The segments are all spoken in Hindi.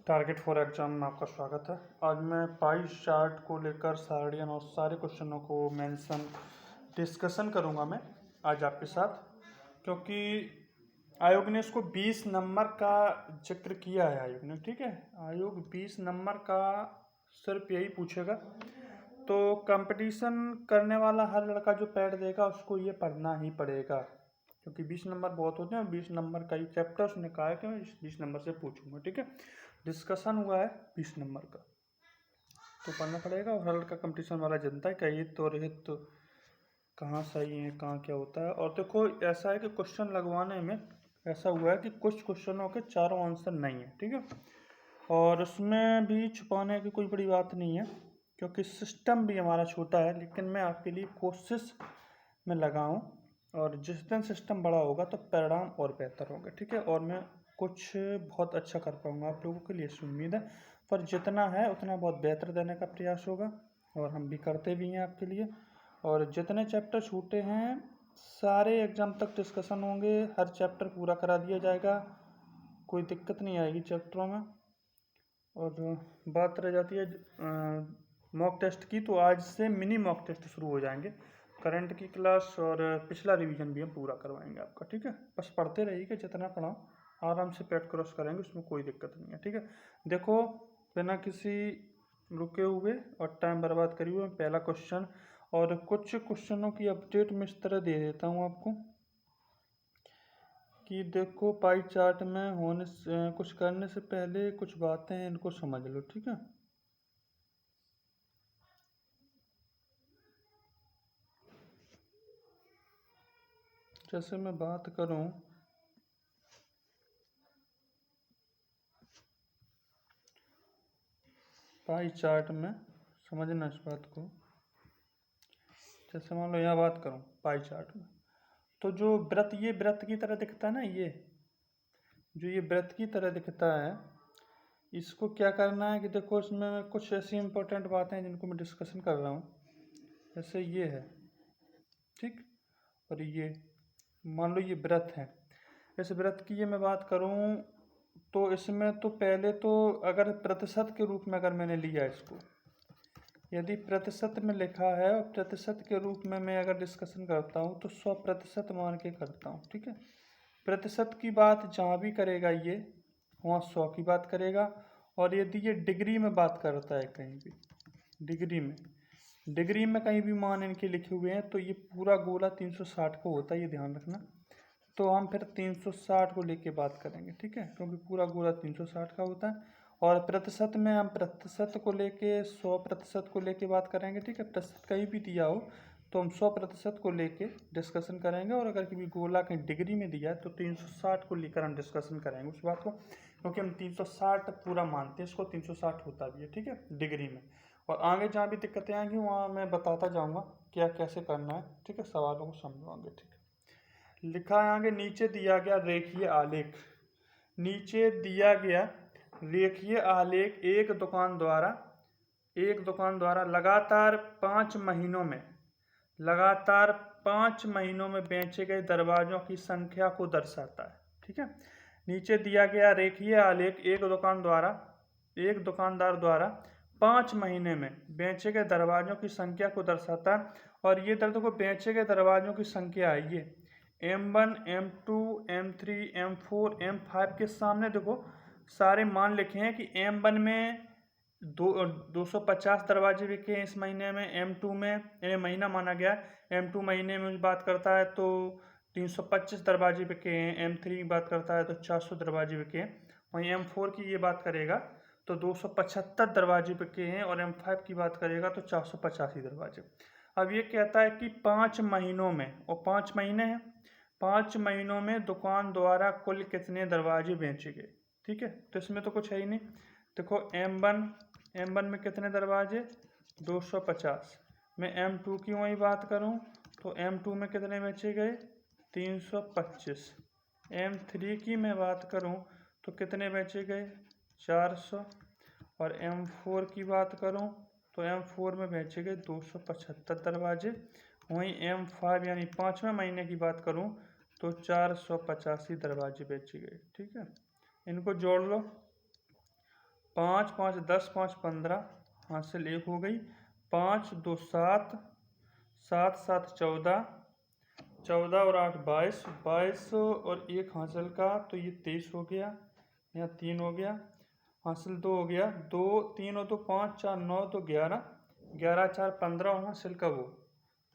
टारगेट फॉर एग्जाम में आपका स्वागत है। आज मैं पाई चार्ट को लेकर सारियान और सारे क्वेश्चनों को मेंशन डिस्कशन करूंगा मैं आज आपके साथ, क्योंकि आयोग ने इसको 20 नंबर का जिक्र किया है। आयोग ने, ठीक है, आयोग 20 नंबर का सिर्फ यही पूछेगा। तो कंपटीशन करने वाला हर लड़का जो पैड देगा उसको ये पढ़ना ही पड़ेगा, क्योंकि 20 नंबर बहुत होते हैं। 20 नंबर का ही चैप्टर उसने कहा है कि मैं 20 नंबर से पूछूंगा, ठीक है। डिस्कशन हुआ है 20 नंबर का, तो पढ़ना पड़ेगा। और हर लड़का कंपटीशन वाला जनता है, कहीं तो रहित तो कहाँ सही है, कहाँ क्या होता है। और देखो, ऐसा है कि क्वेश्चन लगवाने में ऐसा हुआ है कि कुछ क्वेश्चनों के चारों आंसर नहीं है, ठीक है। और उसमें भी छुपाने की कोई बड़ी बात नहीं है, क्योंकि सिस्टम भी हमारा छोटा है। लेकिन मैं आपके लिए कोशिश में लगाऊं, और जिस दिन सिस्टम बड़ा होगा तो परिणाम और बेहतर होंगे, ठीक है। और मैं कुछ बहुत अच्छा कर पाऊंगा आप लोगों के लिए, इस उम्मीद है। पर जितना है उतना बहुत बेहतर देने का प्रयास होगा, और हम भी करते भी हैं आपके लिए। और जितने चैप्टर छूटे हैं सारे एग्जाम तक डिस्कशन होंगे, हर चैप्टर पूरा करा दिया जाएगा, कोई दिक्कत नहीं आएगी चैप्टरों में। और बात रह जाती है मॉक टेस्ट की, तो आज से मिनी मॉक टेस्ट शुरू हो जाएंगे। करंट की क्लास और पिछला रिवीजन भी हम पूरा करवाएंगे आपका, ठीक है। बस पढ़ते रहिए, जितना पढ़ाओ आराम से पेट क्रॉस करेंगे, उसमें कोई दिक्कत नहीं है, ठीक है। देखो, बिना किसी रुके हुए और टाइम बर्बाद करे हुए पहला क्वेश्चन, और कुछ क्वेश्चनों की अपडेट मैं इस तरह दे देता हूँ आपको कि देखो, पाई चार्ट में होने से कुछ करने से पहले कुछ बातें हैं, इनको समझ लो, ठीक है। जैसे मैं बात करूं, पाई चार्ट में समझना इस बात को। जैसे मान लो यहाँ बात करूं पाई चार्ट में, तो जो वृत्त, ये वृत्त की तरह दिखता है ना, ये वृत्त की तरह दिखता है, इसको क्या करना है कि देखो, इसमें कुछ ऐसी इंपॉर्टेंट बातें हैं जिनको मैं डिस्कशन कर रहा हूँ। जैसे ये है, ठीक, और ये मान लो ये वृत्त है। इस वृत्त की ये मैं बात करूं, तो इसमें तो पहले तो अगर प्रतिशत के रूप में अगर मैंने लिया इसको, यदि प्रतिशत में लिखा है और प्रतिशत के रूप में मैं अगर डिस्कशन करता हूँ तो 100% मान के करता हूँ, ठीक है। प्रतिशत की बात जहाँ भी करेगा ये, वहाँ 100 की बात करेगा। और यदि ये डिग्री में बात करता है, कहीं भी डिग्री में कहीं भी मान इनके लिखे हुए हैं, तो ये पूरा गोला 360 का होता है, ये ध्यान रखना। तो हम फिर 360 को लेके बात करेंगे, ठीक है, क्योंकि पूरा गोला 360 का होता है। और प्रतिशत में हम प्रतिशत को लेके 100% को लेके बात करेंगे, ठीक है। प्रतिशत कहीं भी दिया हो तो हम 100% को लेके डिस्कशन करेंगे, और अगर कभी गोला कहीं डिग्री में दिया है तो 360 को लेकर हम डिस्कशन करेंगे उस बात को, क्योंकि हम 360 पूरा मानते हैं इसको, 360 होता भी है, ठीक है, डिग्री में। और आगे जहाँ भी दिक्कतें आएंगी वहाँ मैं बताता जाऊँगा क्या कैसे करना है, ठीक है, सवालों को समझाएंगे, ठीक है। लिखा है आगे, नीचे दिया गया रेखीय आलेख, नीचे दिया गया रेखीय आलेख एक दुकान द्वारा लगातार 5 महीनों में बेचे गए दरवाजों की संख्या को दर्शाता है, ठीक है। नीचे दिया गया रेखीय आलेख एक दुकानदार द्वारा 5 महीने में बेचे गए दरवाजों की संख्या को दर्शाता है। और ये देखो, बेचे गए दरवाजों की संख्या है ये M1, M2, M3, M4, M5 के सामने देखो सारे मान लिखे हैं कि M1 में 250 दरवाजे बिके इस महीने में, M2 में, ये महीना माना गया, M2 महीने में बात करता है तो 325 दरवाजे बिके हैं, M3 की बात करता है तो 400 दरवाजे बिके हैं, वहीं M4 की ये बात करेगा तो 275 दरवाजे बिके हैं, और M5 की बात करेगा तो 485 दरवाजे। अब ये कहता है कि 5 महीनों में, और 5 महीने हैं, 5 महीनों में दुकान द्वारा कुल कितने दरवाजे बेचे गए, ठीक है। तो इसमें तो कुछ है ही नहीं। देखो, M1 में कितने दरवाजे, 250। मैं M2 की वही बात करूं तो M2 में कितने बेचे गए, 325। M3 की मैं बात करूं तो कितने बेचे गए, 400। और M4 की बात करूं तो M4 में बेचे गए 275 दरवाजे। वहीं M5 यानी 5वें महीने की बात करूं तो 485 दरवाजे बेचे गए, ठीक है। इनको जोड़ लो 5 5 10, 5 15, हासिल 1 हो गई। 5 2 7, 7 7 14, 14 और 8 22, 22 और 1 हासिल का तो ये 23 हो गया। यहाँ 3 हो गया, हासिल 2 हो गया। 2 3 और 2 5, 4 9 तो 11, 11 4 15 और हासिल का वो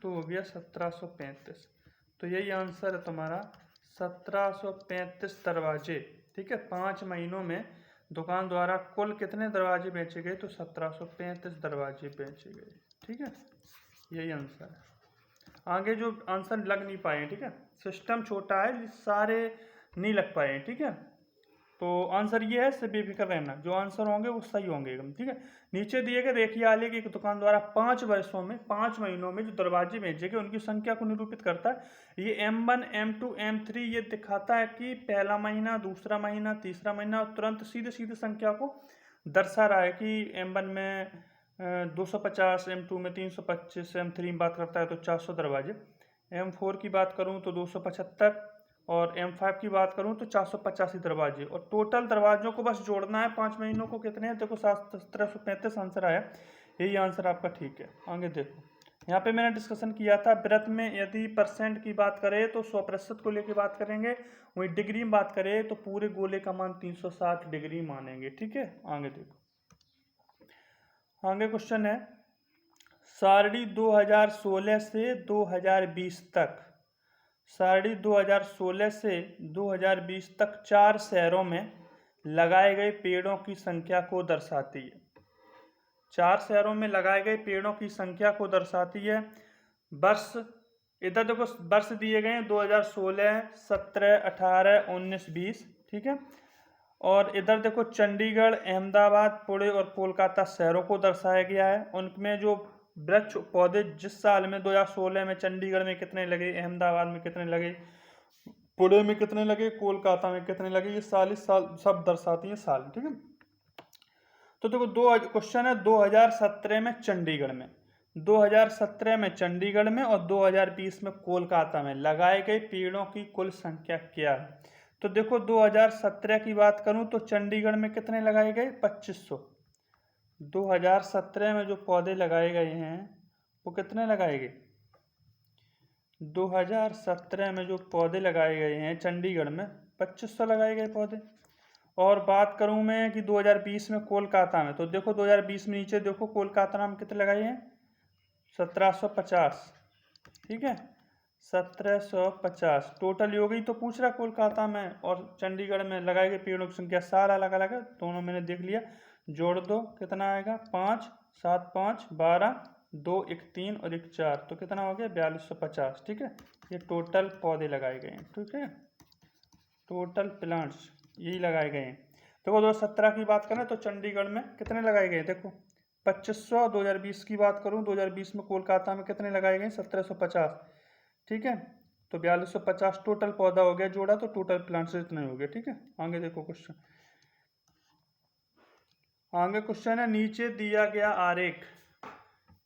तो हो गया 1735। तो यही आंसर है तुम्हारा, 1735 दरवाजे। ठीक है, 5 महीनों में दुकान द्वारा कुल कितने दरवाजे बेचे गए? तो 1735 दरवाजे बेचे गए। ठीक है, यही आंसर है। आगे जो आंसर लग नहीं पाए, ठीक है, सिस्टम छोटा है, सारे नहीं लग पाए। ठीक है, तो आंसर ये है, इससे बेफिक्र रहना, जो आंसर होंगे वो सही होंगे एकदम। ठीक है, नीचे दिए गए रेखीय आलेख एक दुकान द्वारा 5 वर्षों में 5 महीनों में जो दरवाजे बेचे गए उनकी संख्या को निरूपित करता है। ये M1 M2 M3 ये दिखाता है कि पहला महीना, दूसरा महीना, तीसरा महीना, और तुरंत सीधे सीधे संख्या को दर्शा रहा है कि M1 में 250, M2 में 325, M3 में बात करता है तो 400 दरवाजे, M4 की बात करूँ तो 275, और M5 की बात करूँ तो 485 दरवाजे। और टोटल दरवाजों को बस जोड़ना है 5 महीनों को, कितने हैं देखो, 1735 आंसर आया। यही आंसर आपका ठीक है। आगे देखो, यहाँ पे मैंने डिस्कशन किया था, व्रत में यदि परसेंट की बात करें तो 100% को लेके बात करेंगे, वही डिग्री में बात करें तो पूरे गोले का मान 360 डिग्री मानेंगे। ठीक है, आगे देखो, आगे क्वेश्चन है, सारणी 2016 से 2020 तक, सारणी 2016 से 2020 तक 4 शहरों में लगाए गए पेड़ों की संख्या को दर्शाती है। 4 शहरों में लगाए गए पेड़ों की संख्या को दर्शाती है। वर्ष इधर देखो, वर्ष दिए गए हैं 2016, 17, 18, 19, 20। ठीक है, और इधर देखो चंडीगढ़, अहमदाबाद, पुणे और कोलकाता शहरों को दर्शाया गया है। उनमें जो वृक्ष पौधे जिस साल में 2016 में चंडीगढ़ में कितने लगे, अहमदाबाद में कितने लगे, पुणे में कितने लगे, कोलकाता में कितने लगे, ये साल सब दर्शाती है साल। ठीक है, तो देखो दो क्वेश्चन है, 2017 में चंडीगढ़ में, 2017 में चंडीगढ़ में और 2020 में कोलकाता में लगाए गए पेड़ों की कुल संख्या क्या है? तो देखो 2017 की बात करूं तो चंडीगढ़ में कितने लगाए गए, 2500। 2017 में जो पौधे लगाए गए हैं वो कितने लगाए गए, 2017 में जो पौधे लगाए गए हैं चंडीगढ़ में 2500 लगाए गए पौधे। और बात करूं मैं कि 2020 में कोलकाता में, तो देखो 2020 में नीचे देखो कोलकाता में कितने लगाए हैं, 1750। ठीक है, 1750 टोटल हो गई। तो पूछ रहा कोलकाता में और चंडीगढ़ में लगाए गए पेड़ों की संख्या, सारा अलग अलग है, दोनों मैंने देख लिया, जोड़ दो कितना आएगा, 5 7 5 12, 2 1 3 और 1 4, तो कितना हो गया, 4250। ठीक है, ये टोटल पौधे लगाए गए हैं। ठीक है, टोटल प्लांट्स यही लगाए गए हैं। देखो 2017 की बात करें तो चंडीगढ़ में कितने लगाए गए, देखो 2500। 2020 की बात करूं, 2020 में कोलकाता में कितने लगाए गए, 1750। ठीक है, तो 4250 टोटल पौधा हो गया, जोड़ा तो टोटल प्लांट्स इतने हो गए। ठीक है, आगे देखो क्वेश्चन, आगे क्वेश्चन है, नीचे दिया गया आरेख,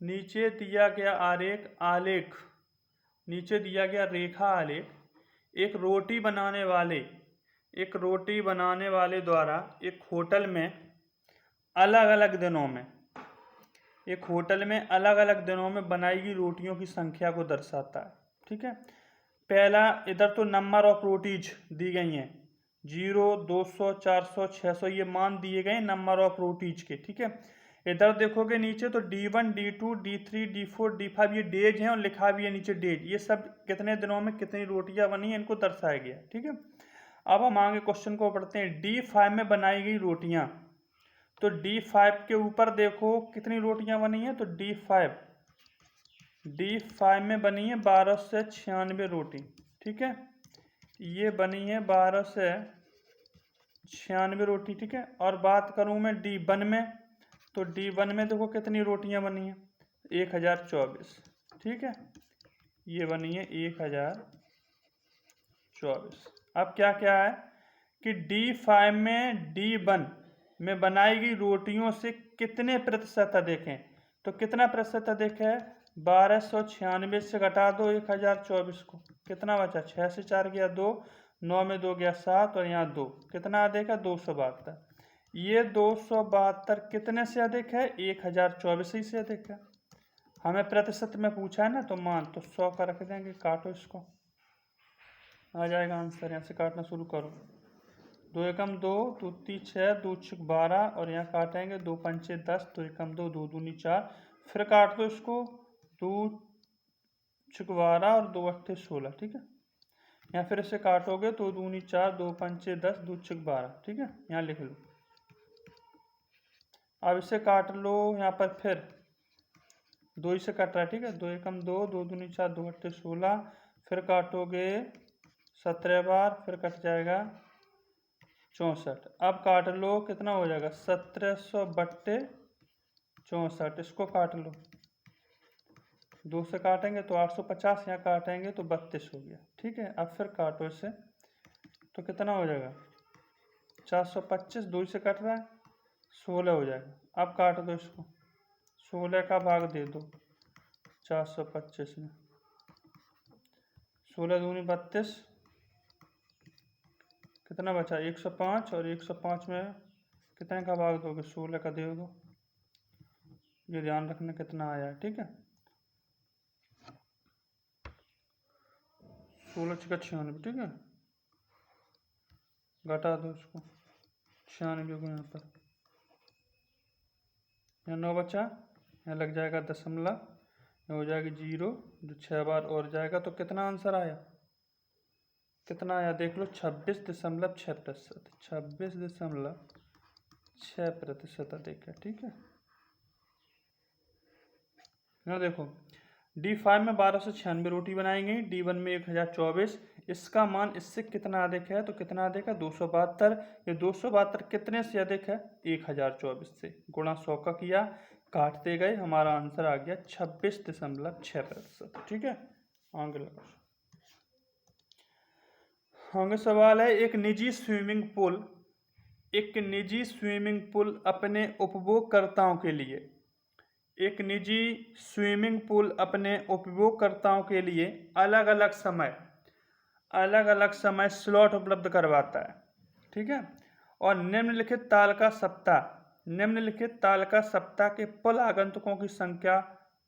नीचे दिया गया आरेख आलेख, नीचे दिया गया रेखा आलेख एक रोटी बनाने वाले द्वारा एक होटल में अलग अलग दिनों में, एक होटल में अलग अलग दिनों में बनाई गई रोटियों की संख्या को दर्शाता है। ठीक है, पहला इधर तो नंबर ऑफ रोटीज दी गई हैं, 0 200 400 600 ये मान दिए गए नंबर ऑफ रोटीज के। ठीक है, इधर देखोगे नीचे तो D1 D2 D3 D4 D5 ये डेज हैं और लिखा भी है नीचे डेज, ये सब कितने दिनों में कितनी रोटियां बनी है इनको दर्शाया गया। ठीक है, अब हम आगे क्वेश्चन को पढ़ते हैं। D5 में बनाई गई रोटियां, तो D5 के ऊपर देखो कितनी रोटियां बनी हैं, तो D5 में बनी है 1296 रोटी। ठीक है, ये बनी है 1296 रोटी। ठीक है, और बात करूं मैं D1 में, तो D1 में देखो कितनी रोटियां बनी हैं, 1024। ठीक है, ये बनी है 1024। अब क्या क्या है कि D5 में D1 में बनाई गई रोटियों से कितने प्रतिशत अधिक हैं, तो कितना प्रतिशत अधिक है, 1296 से घटा दो 1024 को, कितना बचा, 6 से 4 गया 2, 9 में 2 गया 7 और यहाँ 2, कितना अधिक है, 272। ये 272 कितने से अधिक है? 1024 ही से अधिक है। हमें प्रतिशत में पूछा है ना, तो मान तो 100 का रख देंगे। काटो इसको, आ जाएगा आंसर। यहाँ से काटना शुरू करो। 2 एकम 2, 2 तीन 6, 2 छक 12 और यहाँ काटेंगे 2 पंचे 10, 2 एकम 2, 2 दूनी 4। फिर काट दो इसको, 2 छक 12 और 2 अट्ठे 16। ठीक है, यहाँ फिर इसे काटोगे तो 2 दूनी 4, 2 पंचे 10, 2 छक 12। ठीक है, यहाँ लिख लो। अब इसे काट लो, यहाँ पर फिर 2 ही से कट रहा है। ठीक है, 2 एकम 2, 2 दूनी 4, 2 अट्ठे 16। फिर काटोगे 17 बार, फिर कट जाएगा 64। अब काट लो, कितना हो जाएगा? 1700 बट्टे 64। इसको काट लो, 2 से काटेंगे तो 850, यहाँ काटेंगे तो 32 हो गया। ठीक है, अब फिर काटो इसे तो कितना हो जाएगा? 425, 2 से कट रहा है, 16 हो जाएगा। अब काट दो इसको, 16 का भाग दे दो 425 में। 16 दूनी 32, कितना बचा? 105, और 105 में कितने का भाग दोगे? 16 का दे दो। ये ध्यान रखना कितना आया है। ठीक है, 16 छक्का 96। ठीक है, घटा दो इसको 96 को। यहाँ पर यहाँ 9 बचा, यहाँ लग जाएगा दशमलव, यहाँ हो जाएगी 0, जो 6 बार और जाएगा। तो कितना आंसर आया? कितना आया देख लो, 26.6%। 26.6% अधिक है। ठीक है, यहाँ देखो, D5 में 1296 रोटी बनाई गई, D1 में 1024। इसका मान इससे कितना अधिक है? तो कितना अधिक है? 272। ये 272 कितने से अधिक है? 1024 से। गुणा 100 का किया, काटते गए, हमारा आंसर आ गया 26.6%। ठीक है, आगे लगा। आगे सवाल है, एक निजी स्विमिंग पूल अपने उपभोगकर्ताओं के लिए अलग अलग समय स्लॉट उपलब्ध करवाता है। ठीक है, और निम्नलिखित तालिका सप्ताह के कुल आगंतुकों की संख्या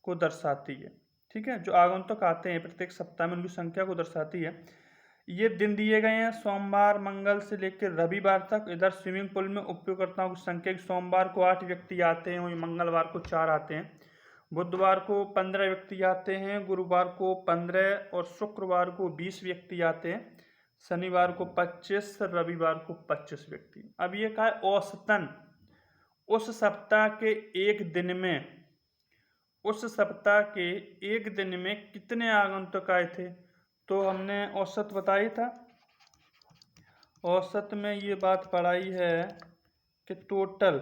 को दर्शाती है। ठीक है, जो आगंतुक आते हैं प्रत्येक सप्ताह में, उनकी संख्या को दर्शाती है। ये दिन दिए गए हैं सोमवार मंगल से लेकर रविवार तक। इधर स्विमिंग पूल में उपयोगकर्ताओं की संख्या, सोमवार को 8 व्यक्ति आते हैं, वहीं मंगलवार को 4 आते हैं, बुधवार को 15 व्यक्ति आते हैं, गुरुवार को 15 और शुक्रवार को 20 व्यक्ति आते हैं, शनिवार को 25, रविवार को 25 व्यक्ति। अब ये कहा औसतन उस सप्ताह के एक दिन में कितने आगंतुक आए थे? तो हमने औसत बताई था। औसत में ये बात पढ़ाई है कि टोटल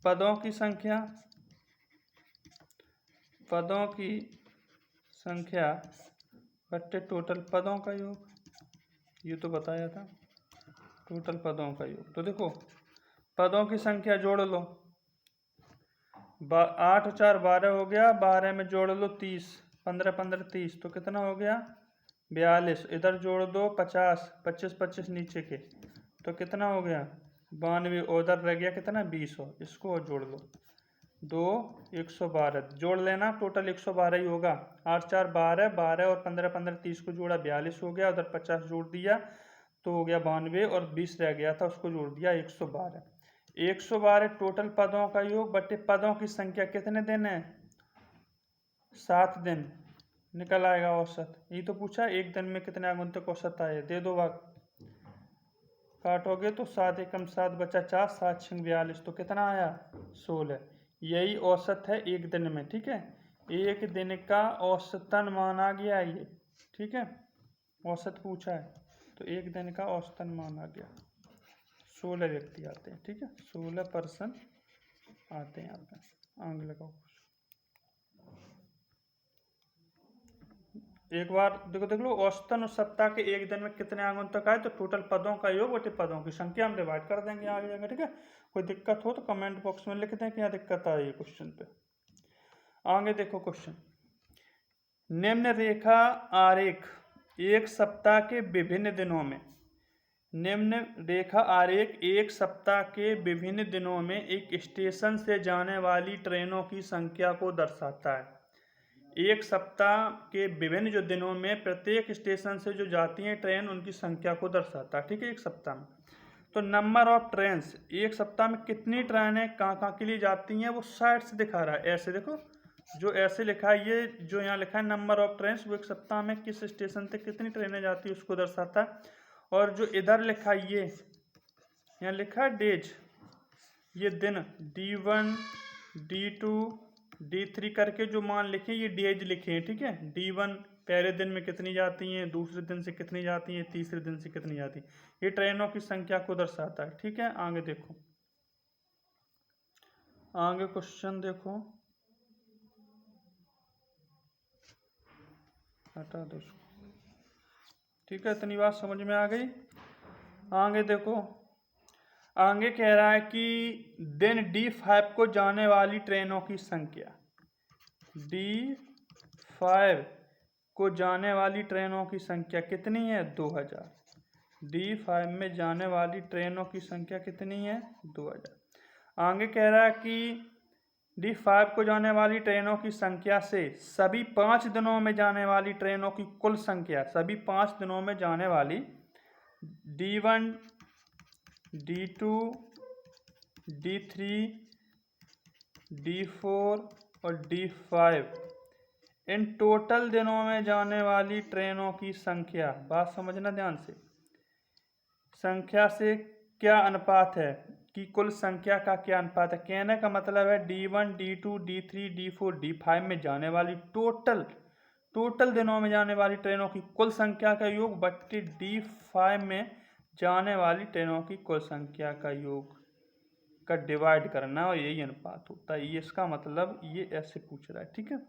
पदों की संख्या बट्टे टोटल पदों का योग, ये तो बताया था, टोटल पदों का योग। तो देखो, पदों की संख्या जोड़ लो, 8 और 4 12 हो गया, 12 में जोड़ लो 30, 15 15 30, तो कितना हो गया? 42। इधर जोड़ दो 50, 25 25 नीचे के, तो कितना हो गया? 92। उधर रह गया कितना? 20। इसको जोड़ लो, 2 112 जोड़ लेना, टोटल 112 ही होगा। 8 4 12, 12 और 15 15 30 को जोड़ा, 42 हो गया। उधर 50 जोड़ दिया तो हो गया 92, और 20 रह गया था, उसको जोड़ दिया 112। 112 टोटल पदों का योग बट्टे पदों की संख्या। कितने दिन है? 7 दिन। निकल आएगा औसत। ये तो पूछा एक दिन में कितने आगंतुक औसत आए, दे दो भाग। काटोगे तो 7 एकम 7 बचा 4, 7 6 42, तो कितना आया? 16। यही औसत है एक दिन में। ठीक है, एक दिन का औसतन मान आ गया ये। ठीक है, औसत पूछा है तो एक दिन का औसतन मान आ गया। 16 व्यक्ति आते हैं। ठीक है, 16 पर्सन आते हैं यहाँ पे। आंग लगाओ। एक बार देख लो, औसतन उस सप्ताह के एक दिन में कितने आगंतुक आए, तो टोटल पदों का योग बटे पदों की संख्या हम डिवाइड कर देंगे आगे जाएंगे। ठीक है, कोई दिक्कत हो तो कमेंट बॉक्स में लिख दें कि यहाँ दिक्कत आई है क्वेश्चन पे। आगे देखो क्वेश्चन, निम्न रेखा आरेख एक सप्ताह के विभिन्न दिनों में निम्न रेखा आरेख एक सप्ताह के विभिन्न दिनों में एक स्टेशन से जाने वाली ट्रेनों की संख्या को दर्शाता है। एक सप्ताह के विभिन्न जो दिनों में प्रत्येक स्टेशन से जो जाती हैं ट्रेन उनकी संख्या को दर्शाता है। ठीक है, एक सप्ताह में। तो नंबर ऑफ ट्रेन्स, एक सप्ताह में कितनी ट्रेनें कहाँ कहाँ के लिए जाती हैं वो साइड से दिखा रहा है। ऐसे देखो, जो ऐसे लिखा है, ये जो यहाँ लिखा है नंबर ऑफ ट्रेन्स, वो एक सप्ताह में किस स्टेशन से कितनी ट्रेनें जाती है उसको दर्शाता है। और जो इधर लिखा है, ये यहाँ लिखा है डेज, ये दिन D1 D2 D3 करके जो मान लिखे ये डेज लिखे हैं। ठीक है, D1 पहले दिन में कितनी जाती हैं, दूसरे दिन से कितनी जाती हैं, तीसरे दिन से कितनी जाती हैं, ये ट्रेनों की संख्या को दर्शाता है। ठीक है, आगे देखो, आगे क्वेश्चन देखो, हटा दो इसको। ठीक है, इतनी बात समझ में आ गई। आगे देखो, आगे कह रहा है कि दिन D5 को जाने वाली ट्रेनों की संख्या, D5 को जाने वाली ट्रेनों की संख्या कितनी है, 2000। D5 में जाने वाली ट्रेनों की संख्या कितनी है, 2000। आगे कह रहा है कि D5 को जाने वाली ट्रेनों की संख्या से सभी 5 दिनों में जाने वाली ट्रेनों की कुल संख्या, सभी 5 दिनों में जाने वाली D1 D2 D3 D4 और D5 इन टोटल दिनों में जाने वाली ट्रेनों की संख्या, बात समझना ध्यान से, संख्या से क्या अनुपात है कि कुल संख्या का क्या अनुपात है। कहने का मतलब है D1 D2 D3 D4 D5 में जाने वाली टोटल दिनों में जाने वाली ट्रेनों की कुल संख्या का योग बट्टे D5 में जाने वाली ट्रेनों की कुल संख्या का योग का डिवाइड करना, और यही अनुपात होता है। ये इसका मतलब ये ऐसे पूछ रहा है। ठीक है,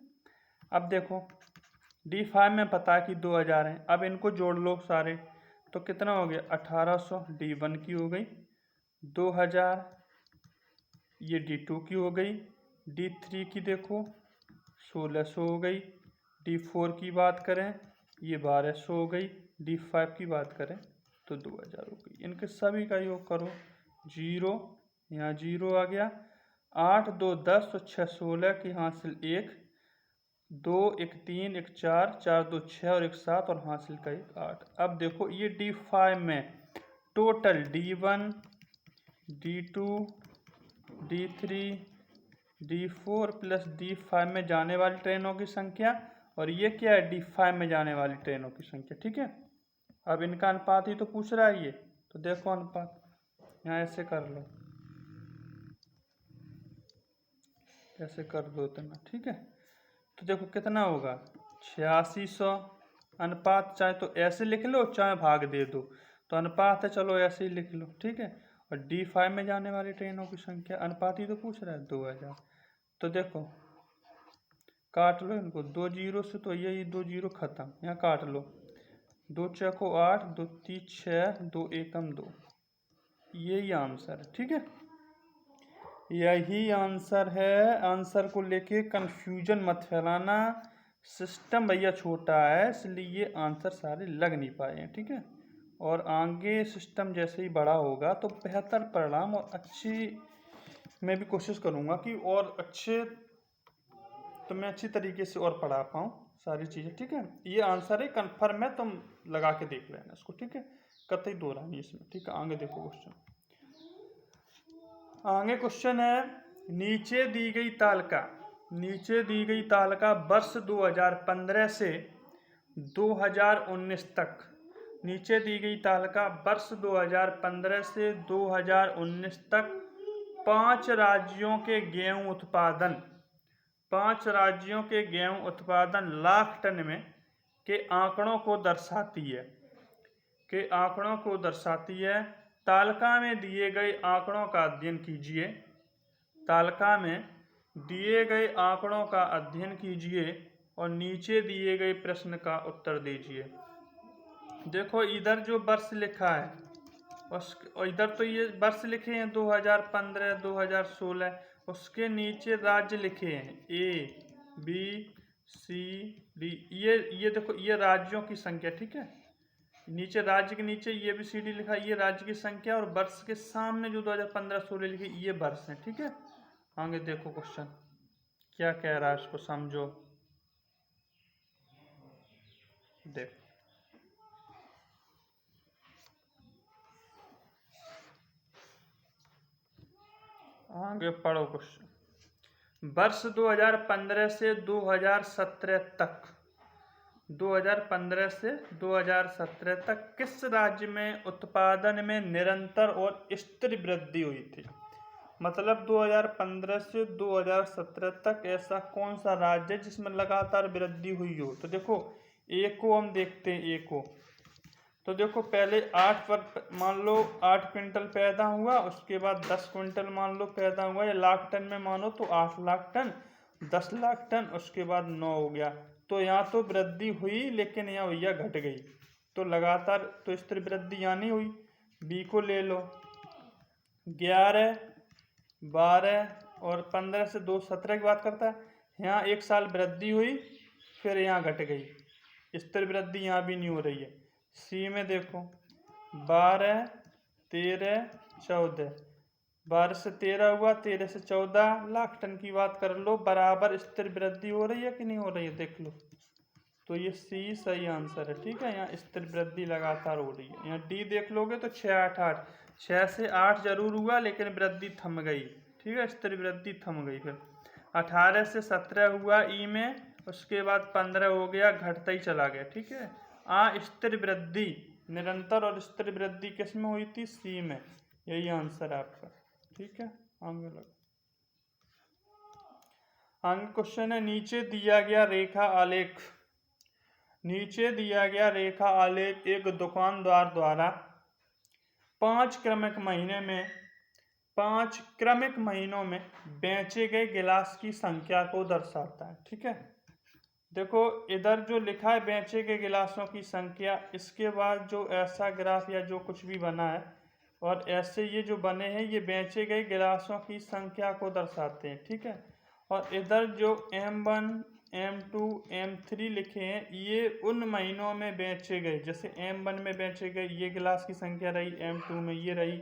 अब देखो D5 में पता है कि 2000 है, अब इनको जोड़ लो सारे, तो कितना हो गया, 1800 D1 की हो गई, 2000 ये D2 की हो गई, D3 की देखो 1600 हो गई, D4 की बात करें ये 1200 हो गई, D5 की बात करें तो 2000 हो गई। इनके सभी का योग करो, 0 यहाँ 0 आ गया, 8 2 10 तो 6 16 की हासिल 1 2 1 3 1 4 4 2 6 और 1 7 और हासिल का 1 8। अब देखो ये D5 में total D1 D2 D3 D4 plus D5 में जाने वाली ट्रेनों की संख्या, और ये क्या है, D5 में जाने वाली ट्रेनों की संख्या। ठीक है, अब इनका अनुपात ही तो पूछ रहा है ये, तो देखो अनुपात यहाँ ऐसे कर लो, ऐसे कर दो इतना। ठीक है, तो देखो कितना होगा, 8600 अनुपात, चाहे तो ऐसे लिख लो चाहे भाग दे दो, तो अनुपात है, चलो ऐसे ही लिख लो। ठीक है, और D5 में जाने वाली ट्रेनों की संख्या, अनुपात ही तो पूछ रहा है 2000, तो देखो काट लो इनको, 2 0 से तो यही 2 0 खत्म, यहाँ काट लो, 2 चौको 8 2 3 6 2 एकम 2, यही आंसर है। ठीक है, यही आंसर है। आंसर को लेके कंफ्यूजन मत फैलाना, सिस्टम भैया छोटा है इसलिए आंसर सारे लग नहीं पाए हैं। ठीक है, और आगे सिस्टम जैसे ही बड़ा होगा तो बेहतर परिणाम और अच्छी, मैं भी कोशिश करूँगा कि और अच्छे, तो मैं अच्छी तरीके से और पढ़ा पाऊँ सारी चीज़ें। ठीक है, ये आंसर है, कन्फर्म है, तुम लगा के देख लेना इसको। ठीक है, कतई दो रहा नहीं इसमें। ठीक है, आगे देखो क्वेश्चन, आगे क्वेश्चन है, नीचे दी गई तालिका वर्ष 2015 से 2019 तक, नीचे दी गई तालिका वर्ष 2015 से 2019 तक 5 राज्यों के गेहूं उत्पादन लाख टन में के आंकड़ों को दर्शाती है। तालिका में दिए गए आंकड़ों का अध्ययन कीजिए। तालिका में दिए गए आंकड़ों का अध्ययन कीजिए और नीचे दिए गए प्रश्न का उत्तर दीजिए। देखो इधर जो वर्ष लिखा है और इधर तो ये वर्ष लिखे हैं 2015 2016, उसके नीचे राज्य लिखे हैं A B C D, ये देखो ये राज्यों की संख्या। ठीक है, नीचे राज्य के नीचे ये भी सी डी लिखा, ये राज्य की संख्या, और वर्ष के सामने जो 2015-16 लिखी ये वर्ष है। ठीक है, आगे देखो क्वेश्चन क्या कह रहा है, उसको समझो। देखो आगे पढ़ो क्वेश्चन। वर्ष 2015 से 2017 तक, 2015 से 2017 तक किस राज्य में उत्पादन में निरंतर और स्थिर वृद्धि हुई थी? मतलब 2015 से 2017 तक ऐसा कौन सा राज्य है जिसमें लगातार वृद्धि हुई हो? तो देखो ए को हम देखते हैं, ए को तो देखो पहले 8 पर मान लो 8 क्विंटल पैदा हुआ, उसके बाद 10 क्विंटल मान लो पैदा हुआ, या लाख टन में मानो तो 8 लाख टन, 10 लाख टन, उसके बाद 9 हो गया। तो यहाँ तो वृद्धि हुई, लेकिन यहाँ भैया घट गई, तो लगातार तो स्थिर वृद्धि यहाँ नहीं हुई। बी को ले लो, 11, 12 और 15 से 2 17 की बात करता है। यहाँ एक साल वृद्धि हुई, फिर यहाँ घट गई, स्थिर वृद्धि यहाँ भी नहीं हो रही है। सी में देखो 12, 13, 14, 12 से 13 हुआ, 13 से 14 लाख टन की बात कर लो, बराबर स्थिर वृद्धि हो रही है कि नहीं हो रही है, देख लो। तो ये सी सही आंसर है। ठीक है, यहाँ स्थिर वृद्धि लगातार हो रही है। यहाँ डी देख लोगे तो 6, 8, 8, 6 से 8 जरूर हुआ, लेकिन वृद्धि थम गई। ठीक है, स्थिर वृद्धि थम गई। फिर 18 से 17 हुआ ई में, उसके बाद 15 हो गया, घटता ही चला गया। ठीक है, स्थिर वृद्धि, निरंतर और स्थिर वृद्धि किस में हुई थी? सी में। यही आंसर है आपका। ठीक है, आगे लग आगे क्वेश्चन है, नीचे दिया गया रेखा आलेख, नीचे दिया गया रेखा आलेख एक दुकानदार द्वारा 5 क्रमिक महीनों में बेचे गए गिलास की संख्या को दर्शाता है। ठीक है, देखो इधर जो लिखा है बेचे गए गिलासों की संख्या, इसके बाद जो ऐसा ग्राफ या जो कुछ भी बना है और ऐसे ये जो बने हैं, ये बेचे गए गिलासों की संख्या को दर्शाते हैं। ठीक है, और इधर जो M1, M2, M3 लिखे हैं, ये उन महीनों में बेचे गए, जैसे M1 में बेचे गए ये गिलास की संख्या रही, M2 में ये रही,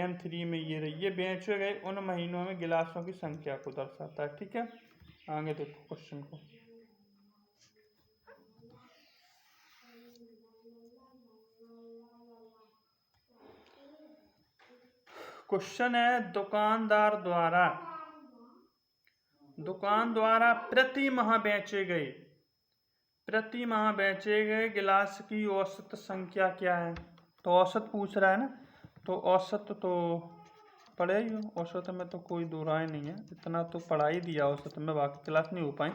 M3 में ये रही, ये बेचे गए उन महीनों में गिलासों की संख्या को दर्शाता है। ठीक है, आगे देखो क्वेश्चन को। क्वेश्चन है, दुकान द्वारा प्रति माह बेचे गए गिलास की औसत संख्या क्या है? तो औसत पूछ रहा है ना, तो औसत तो पढ़े ही हो, औसत में तो कोई दो राय नहीं है, इतना तो पढ़ा ही दिया औसत में, बाकी क्लास नहीं हो पाई।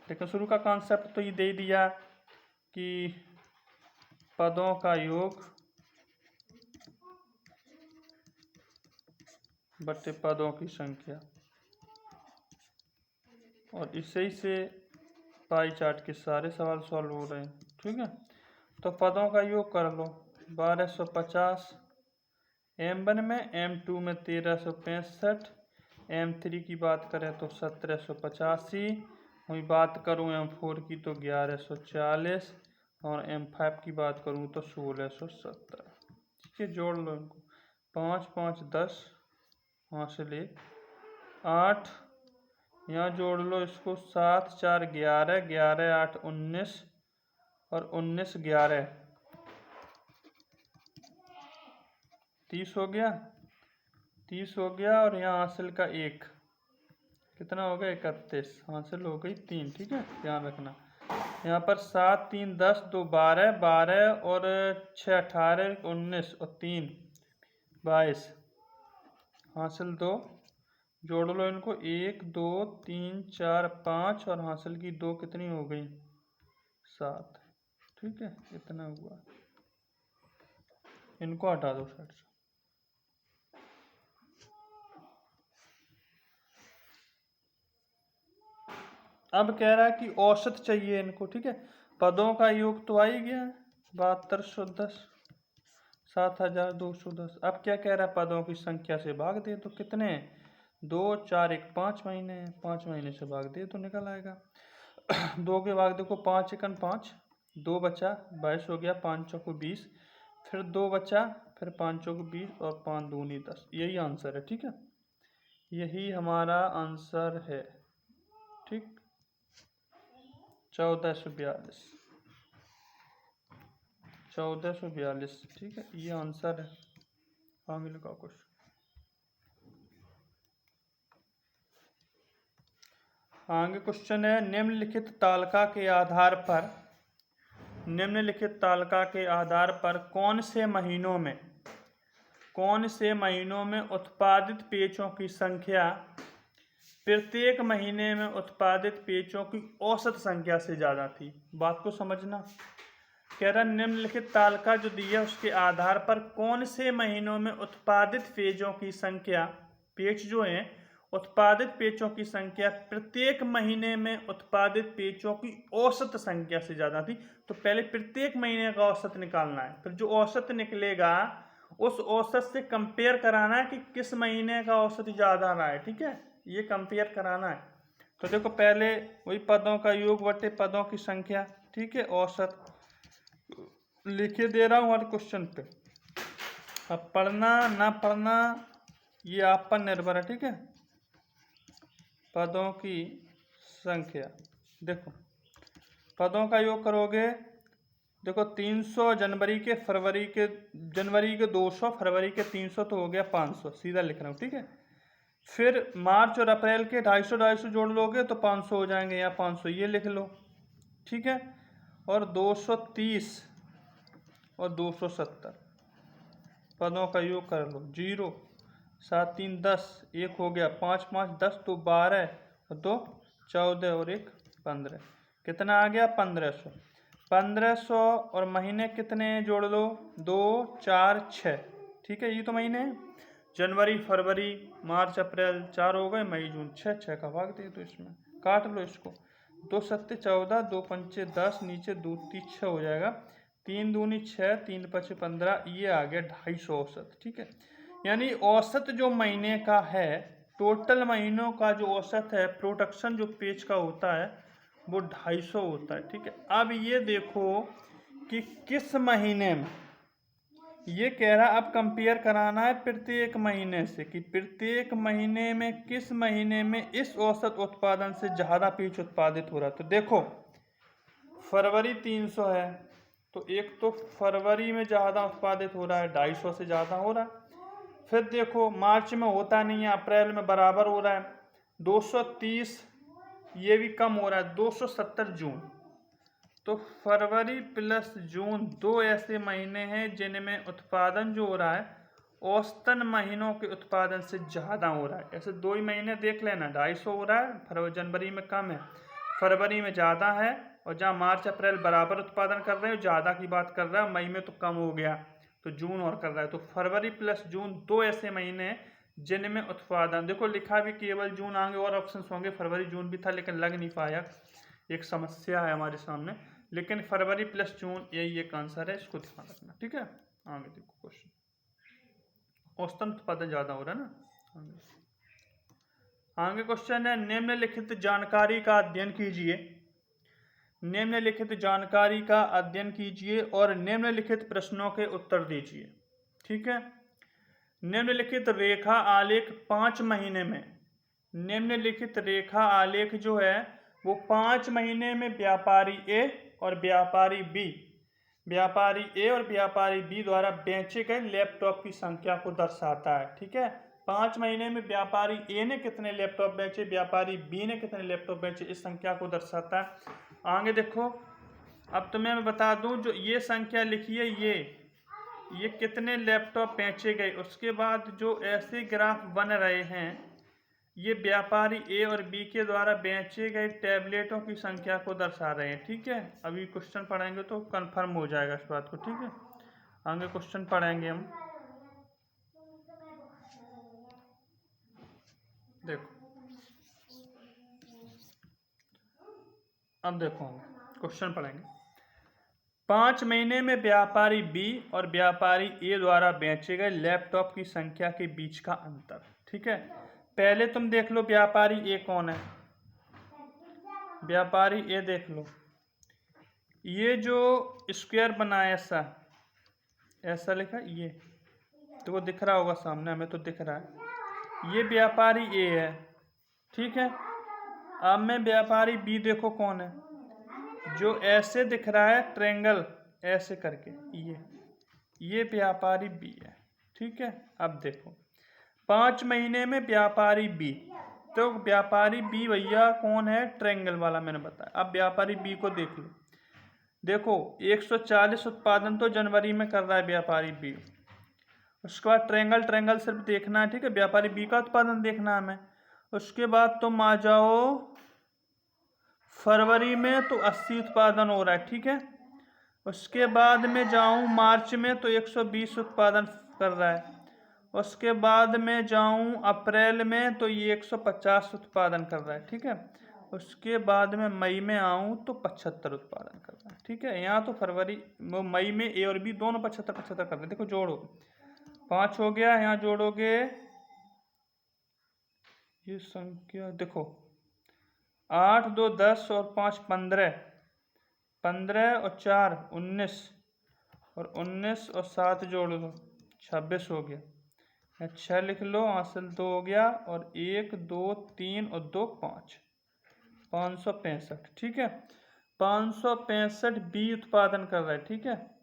लेकिन शुरू का कॉन्सेप्ट तो ये दे दिया कि पदों का योग बटे पदों की संख्या, और इसी से पाई चार्ट के सारे सवाल सॉल्व हो रहे हैं। ठीक है, तो पदों का योग कर लो, 1250 M1 में, M2 में 1365, M3 की बात करें तो 1785, वही बात करूँ M4 की तो 1140, और M5 की बात करूँ तो 1670। ठीक है, जोड़ लो इनको, 5, 5, 10, वहाँ से ले 8, यहाँ जोड़ लो इसको, 7, 4, 11, 11, 8, 19, और 19, 11, 30 हो गया, 30 हो गया, और यहाँ हासिल का 1 कितना हो गया? 31, हासिल हो गई 3। ठीक है, ध्यान रखना, यहाँ पर 7, 3, 10, 2, 12, 12 और 6, 18, 19 और 3, 22, हासिल 2, जोड़ लो इनको, 1, 2, 3, 4, 5, और हासिल की 2 कितनी हो गई? 7। ठीक है, इतना हुआ, इनको हटा दो साइड से। अब कह रहा है कि औसत चाहिए इनको। ठीक है, पदों का योग तो आ ही गया, 7210, 7210। अब क्या कह रहा है? पदों की संख्या से भाग दे, तो कितने? 2, 4, 1, 5 महीने हैं, 5 महीने से भाग दे तो निकल आएगा। 2 के भाग देखो, 5 एकन 5, 2 बचा, 22 हो गया, 5 चौको 20, फिर 2 बचा, फिर 5 चौको 20 और 5 दूनी 10। यही आंसर है, ठीक है, यही हमारा आंसर है, ठीक, 1442, 1442, ठीक है, ये आंसर है। आगे लगा कुछ। आगे क्वेश्चन है, निम्नलिखित तालिका के आधार पर कौन से महीनों में उत्पादित पेचों की संख्या प्रत्येक महीने में उत्पादित पेचों की औसत संख्या से ज़्यादा थी। बात को समझना, कह रहा निम्नलिखित तालिका जो दी है उसके आधार पर कौन से महीनों में उत्पादित पेचों की संख्या, पेच जो हैं उत्पादित पेचों की संख्या प्रत्येक महीने में उत्पादित पेचों की औसत संख्या से ज़्यादा थी। तो पहले प्रत्येक महीने का औसत निकालना है, फिर जो औसत निकलेगा उस औसत से कंपेयर कराना है कि किस महीने का औसत ज़्यादा रहा है, ठीक है, ये कंपेयर कराना है। तो देखो पहले वही पदों का योग बटे पदों की संख्या, ठीक है, औसत लिखे दे रहा हूँ हर क्वेश्चन पे। अब पढ़ना ना पढ़ना ये आप पर निर्भर है, ठीक है। पदों की संख्या, देखो पदों का योग करोगे, देखो 300 जनवरी के 200, फरवरी के 300, तो हो गया 500, सीधा लिख रहा हूँ, ठीक है। फिर मार्च और अप्रैल के 250 जोड़ लोगे तो 500 हो जाएंगे, या 500 ये लिख लो, ठीक है। और 230 और 270 पदों का योग कर लो, 0 7 3 10, 1 हो गया, 5 5 10, तो 12 और 2 14 और 1 15, कितना आ गया 1500। 1500 और महीने कितने जोड़ लो, 2 4 6, ठीक है, ये तो महीने हैं। जनवरी फरवरी मार्च अप्रैल 4 हो गए, मई जून 6, 6 का भाग दे दो, इसमें काट लो इसको, 2 7 14, 2 5 10, नीचे 2 3 6 हो जाएगा, 3 दूनी 6, 3 5 15, ये आ गया 250 औसत, ठीक है। यानी औसत जो महीने का है, टोटल महीनों का जो औसत है प्रोडक्शन जो पेज का होता है वो 250 होता है, ठीक है। अब ये देखो कि किस महीने में, ये कह रहा अब कंपेयर कराना है प्रत्येक महीने से, कि प्रत्येक महीने में किस महीने में इस औसत उत्पादन से ज़्यादा पेज उत्पादित हो रहा है। तो देखो फरवरी 300 है, तो एक तो फरवरी में ज़्यादा उत्पादित हो रहा है, 250 से ज़्यादा हो रहा है। फिर देखो मार्च में होता नहीं है, अप्रैल में बराबर हो रहा है, 230, ये भी कम हो रहा है, 270 जून। तो फरवरी प्लस जून 2 ऐसे महीने हैं जिनमें उत्पादन जो हो रहा है औसतन महीनों के उत्पादन से ज़्यादा हो रहा है। ऐसे 2 ही महीने देख लेना, 250 हो रहा है, फरवरी जनवरी में कम है, फरवरी में ज़्यादा है, और जहाँ मार्च अप्रैल बराबर उत्पादन कर रहे हो, ज़्यादा की बात कर रहा है, मई में तो कम हो गया, तो जून और कर रहा है। तो फरवरी प्लस जून 2 ऐसे महीने हैं जिनमें उत्पादन, देखो लिखा भी केवल जून, आगे और ऑप्शन होंगे, फरवरी जून भी था लेकिन लग नहीं पाया, एक समस्या है हमारे सामने, लेकिन फरवरी प्लस जून यही एक आंसर है, इसको ध्यान रखना, ठीक है। आगे देखो क्वेश्चन, औसतन उत्पादन ज़्यादा हो रहा है ना। आगे क्वेश्चन है, निम्नलिखित जानकारी का अध्ययन कीजिए, निम्नलिखित जानकारी का अध्ययन कीजिए और निम्नलिखित प्रश्नों के उत्तर दीजिए, ठीक है। निम्नलिखित रेखा आलेख 5 महीने में, निम्नलिखित रेखा आलेख जो है वो 5 महीने में व्यापारी ए और व्यापारी बी द्वारा बेचे गए लैपटॉप की संख्या को दर्शाता है, ठीक है। 5 महीने में व्यापारी ए ने कितने लैपटॉप बेचे, व्यापारी बी ने कितने लैपटॉप बेचे, इस संख्या को दर्शाता है। आगे देखो, अब तुम्हें मैं बता दूं, जो ये संख्या लिखी है ये कितने लैपटॉप बेचे गए, उसके बाद जो ऐसे ग्राफ बन रहे हैं ये व्यापारी ए और बी के द्वारा बेचे गए टैबलेटों की संख्या को दर्शा रहे हैं, ठीक है। अभी क्वेश्चन पढ़ेंगे तो कंफर्म हो जाएगा इस बात को, ठीक है। आगे क्वेश्चन पढ़ेंगे हम, देखो अब देखो हम क्वेश्चन पढ़ेंगे, 5 महीने में व्यापारी बी और व्यापारी ए द्वारा बेचे गए लैपटॉप की संख्या के बीच का अंतर, ठीक है। पहले तुम देख लो व्यापारी ए कौन है, व्यापारी ए देख लो, ये जो स्क्वायर बना है ऐसा ऐसा लिखा, ये तो वो दिख रहा होगा सामने, हमें तो दिख रहा है। ये व्यापारी ए है, ठीक है। अब मैं व्यापारी बी देखो कौन है, जो ऐसे दिख रहा है ट्रेंगल ऐसे करके, ये व्यापारी बी है, ठीक है। अब देखो 5 महीने में व्यापारी बी, तो व्यापारी बी भैया कौन है, ट्रेंगल वाला मैंने बताया। अब व्यापारी बी को देख लो, देखो 140 उत्पादन तो जनवरी में कर रहा है व्यापारी बी। उसके बाद ट्रेंगल सिर्फ देखना है, ठीक है। व्यापारी बी का उत्पादन देखना है हमें। उसके बाद तुम आ जाओ फरवरी में, तो 80 उत्पादन हो रहा है, ठीक है। उसके बाद में जाऊं मार्च में, तो 120 उत्पादन कर रहा है। उसके बाद में जाऊं अप्रैल में, तो ये 150 उत्पादन कर रहा है, ठीक है। उसके बाद में मई में आऊं तो 75 उत्पादन कर रहा है, ठीक है। यहाँ तो फरवरी मई में ए और बी दोनों 75 कर रहे हैं। देखो जोड़ो, 5 हो गया, यहाँ जोड़ोगे ये संख्या देखो 8 2 10 और 5 15, 15 और 4 19, और 19 और 7 जोड़ लो 26 हो गया। 6 लिख लो, हासिल 2 हो गया, और 1 2 3 और 2 5, 565, ठीक है। 565 बी उत्पादन कर रहा है, ठीक है।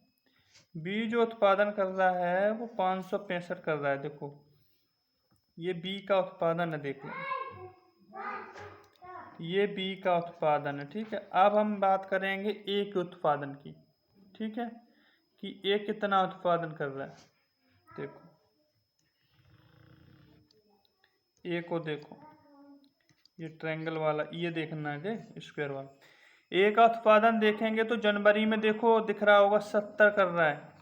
बी जो उत्पादन कर रहा है वो 565 कर रहा है। देखो ये बी का उत्पादन है, देख लो ये बी का उत्पादन है, ठीक है। अब हम बात करेंगे ए के उत्पादन की, ठीक है, कि ए कितना उत्पादन कर रहा है। देखो ए को देखो, ये ट्रायंगल वाला ये देखना है, स्क्वायर वाला। ए का उत्पादन देखेंगे तो जनवरी में देखो दिख रहा होगा 70 कर रहा है।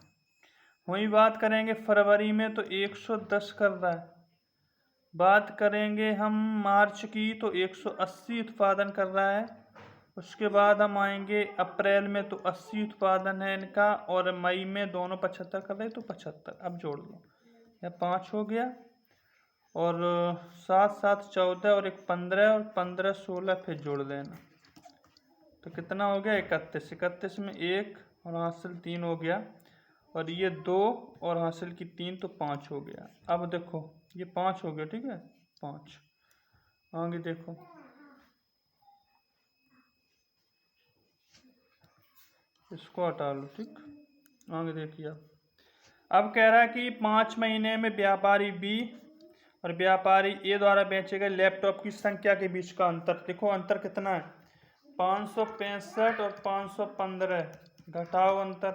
वही बात करेंगे फरवरी में तो 110 कर रहा है। बात करेंगे हम मार्च की तो 180 उत्पादन कर रहा है। उसके बाद हम आएंगे अप्रैल में तो 80 उत्पादन है इनका, और मई में दोनों 75 कर रहे हैं तो 75। अब जोड़ लो, यह 5 हो गया, और 7 7 14, और एक 15, और 15 16 फिर जोड़ देना, तो कितना हो गया 31। 31 में 1 और हासिल 3 हो गया, और ये 2 और हासिल की 3, तो 5 हो गया। अब देखो ये 5 हो गया, ठीक है 5। आगे देखो इसको हटा लो, ठीक। आगे देखिए अब कह रहा है कि 5 महीने में व्यापारी बी और व्यापारी ए द्वारा बेचे गए लैपटॉप की संख्या के बीच का अंतर। देखो अंतर कितना है, 565 और 515, घटाओ अंतर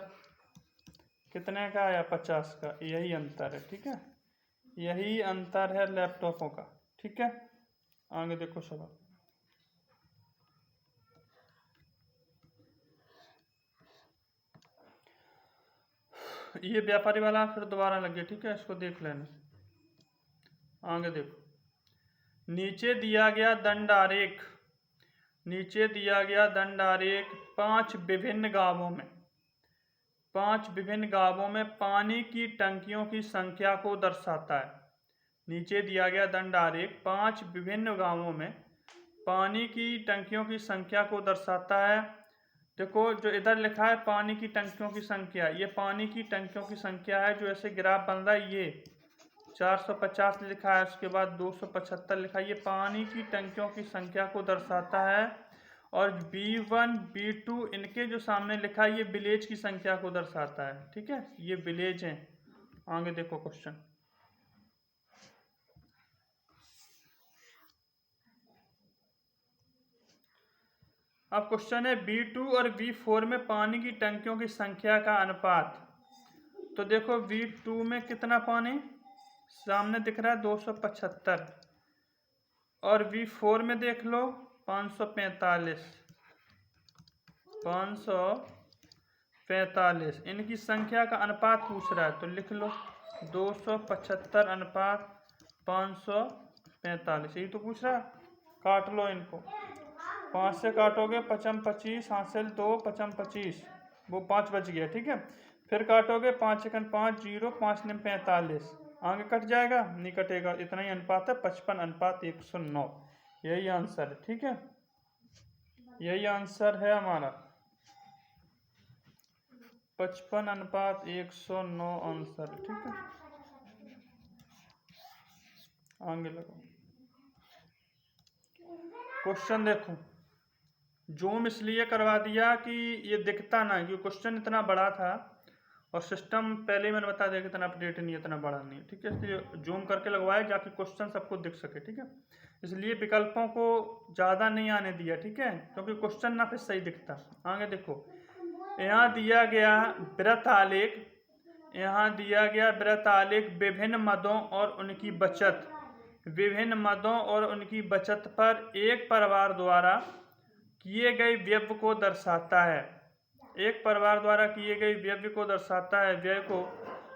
कितने का आया, 50 का। यही अंतर है, ठीक है, यही अंतर है लैपटॉपों का, ठीक है। आगे देखो सवाल, ये व्यापारी वाला फिर दोबारा लग गया, ठीक है, इसको देख लेना। आगे देखो नीचे दिया गया दंड आरेख, नीचे दिया गया दंड आरेख 5 विभिन्न गांवों में पानी की टंकियों की संख्या को दर्शाता है। नीचे दिया गया दंड आरेख 5 विभिन्न गांवों में पानी की टंकियों की संख्या को दर्शाता है। देखो जो इधर लिखा है पानी की टंकियों की संख्या, ये पानी की टंकियों की संख्या है। जो ऐसे ग्राफ बन रहा है ये 450 लिखा है, उसके बाद 275 लिखा है, ये पानी की टंकियों की संख्या को दर्शाता है। और B1 B2 इनके जो सामने लिखा है ये विलेज की संख्या को दर्शाता है, ठीक है, ये विलेज हैं। आगे देखो क्वेश्चन, अब क्वेश्चन है B2 और B4 में पानी की टंकियों की संख्या का अनुपात। तो देखो B2 में कितना पानी सामने दिख रहा है 275, और B4 में देख लो 545, 545 इनकी संख्या का अनुपात पूछ रहा है, तो लिख लो 275 अनुपात 545, यही तो पूछ रहा है। काट लो इनको, 5 से काटोगे 55 25, हासिल 2 55 25, वो 5 बच गया, ठीक है। फिर काटोगे 5 1 5 0, 5 9 45, आगे कट जाएगा, नहीं कटेगा, इतना ही अनुपात है 55 अनुपात 109, यही आंसर है, ठीक है, यही आंसर है हमारा। 55:109 आंसर। ठीक है, आगे लगाओ। क्वेश्चन देखो, जूम इसलिए करवा दिया कि ये दिखता ना, क्योंकि क्वेश्चन इतना बड़ा था और सिस्टम पहले ही मैंने बता दिया कि इतना अपडेट नहीं है, इतना बड़ा नहीं है। ठीक है, इसलिए जूम करके लगवाया जाके क्वेश्चन सबको दिख सके। ठीक है, इसलिए विकल्पों को ज़्यादा नहीं आने दिया। ठीक है, क्योंकि क्वेश्चन ना फिर सही दिखता। आगे देखो, यहाँ दिया गया वृत्त आलेख, यहाँ दिया गया वृत्त आलेख विभिन्न मदों और उनकी बचत, विभिन्न मदों और उनकी बचत पर एक परिवार द्वारा किए गए व्यय को दर्शाता है। एक परिवार द्वारा किए गए व्यय को दर्शाता है, व्यय को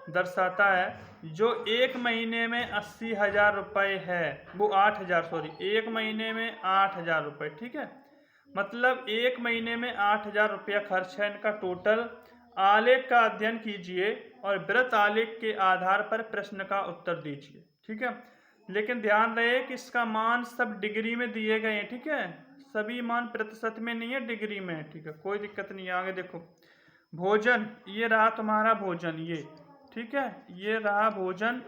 दर्शाता है, जो एक महीने में 80,000 रुपये है। वो 8,000, सॉरी, एक महीने में 8,000 रुपये। ठीक है, मतलब एक महीने में 8,000 रुपया खर्च है इनका टोटल। आलेख का अध्ययन कीजिए और वृत्त आलेख के आधार पर प्रश्न का उत्तर दीजिए। ठीक है, लेकिन ध्यान रहे कि इसका मान सब डिग्री में दिए गए हैं। ठीक है, सभी मान प्रतिशत में नहीं है, डिग्री में है। ठीक है, कोई दिक्कत नहीं है। आगे देखो, भोजन, ये रहा तुम्हारा भोजन, ये ठीक है, ये रहा भोजन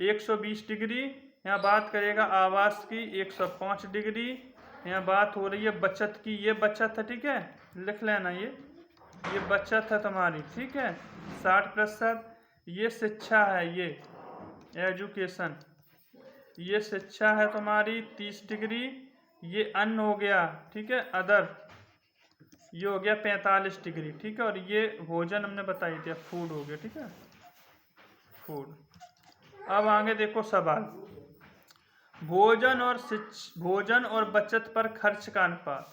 120 डिग्री। यहाँ बात करेगा आवास की 105 डिग्री। यहाँ बात हो रही है बचत की, ये बचत है। ठीक है, लिख लेना, ये बचत है तुम्हारी। ठीक है, 60%। ये शिक्षा है, ये एजुकेशन, ये शिक्षा है तुम्हारी 30 डिग्री। ये अन्न हो गया, ठीक है, अदर, ये हो गया 45 डिग्री। ठीक है, और ये भोजन हमने बताई थी, फूड हो गया। ठीक है, फूड। अब आगे देखो सवाल, भोजन और बचत पर खर्च का अनुपात।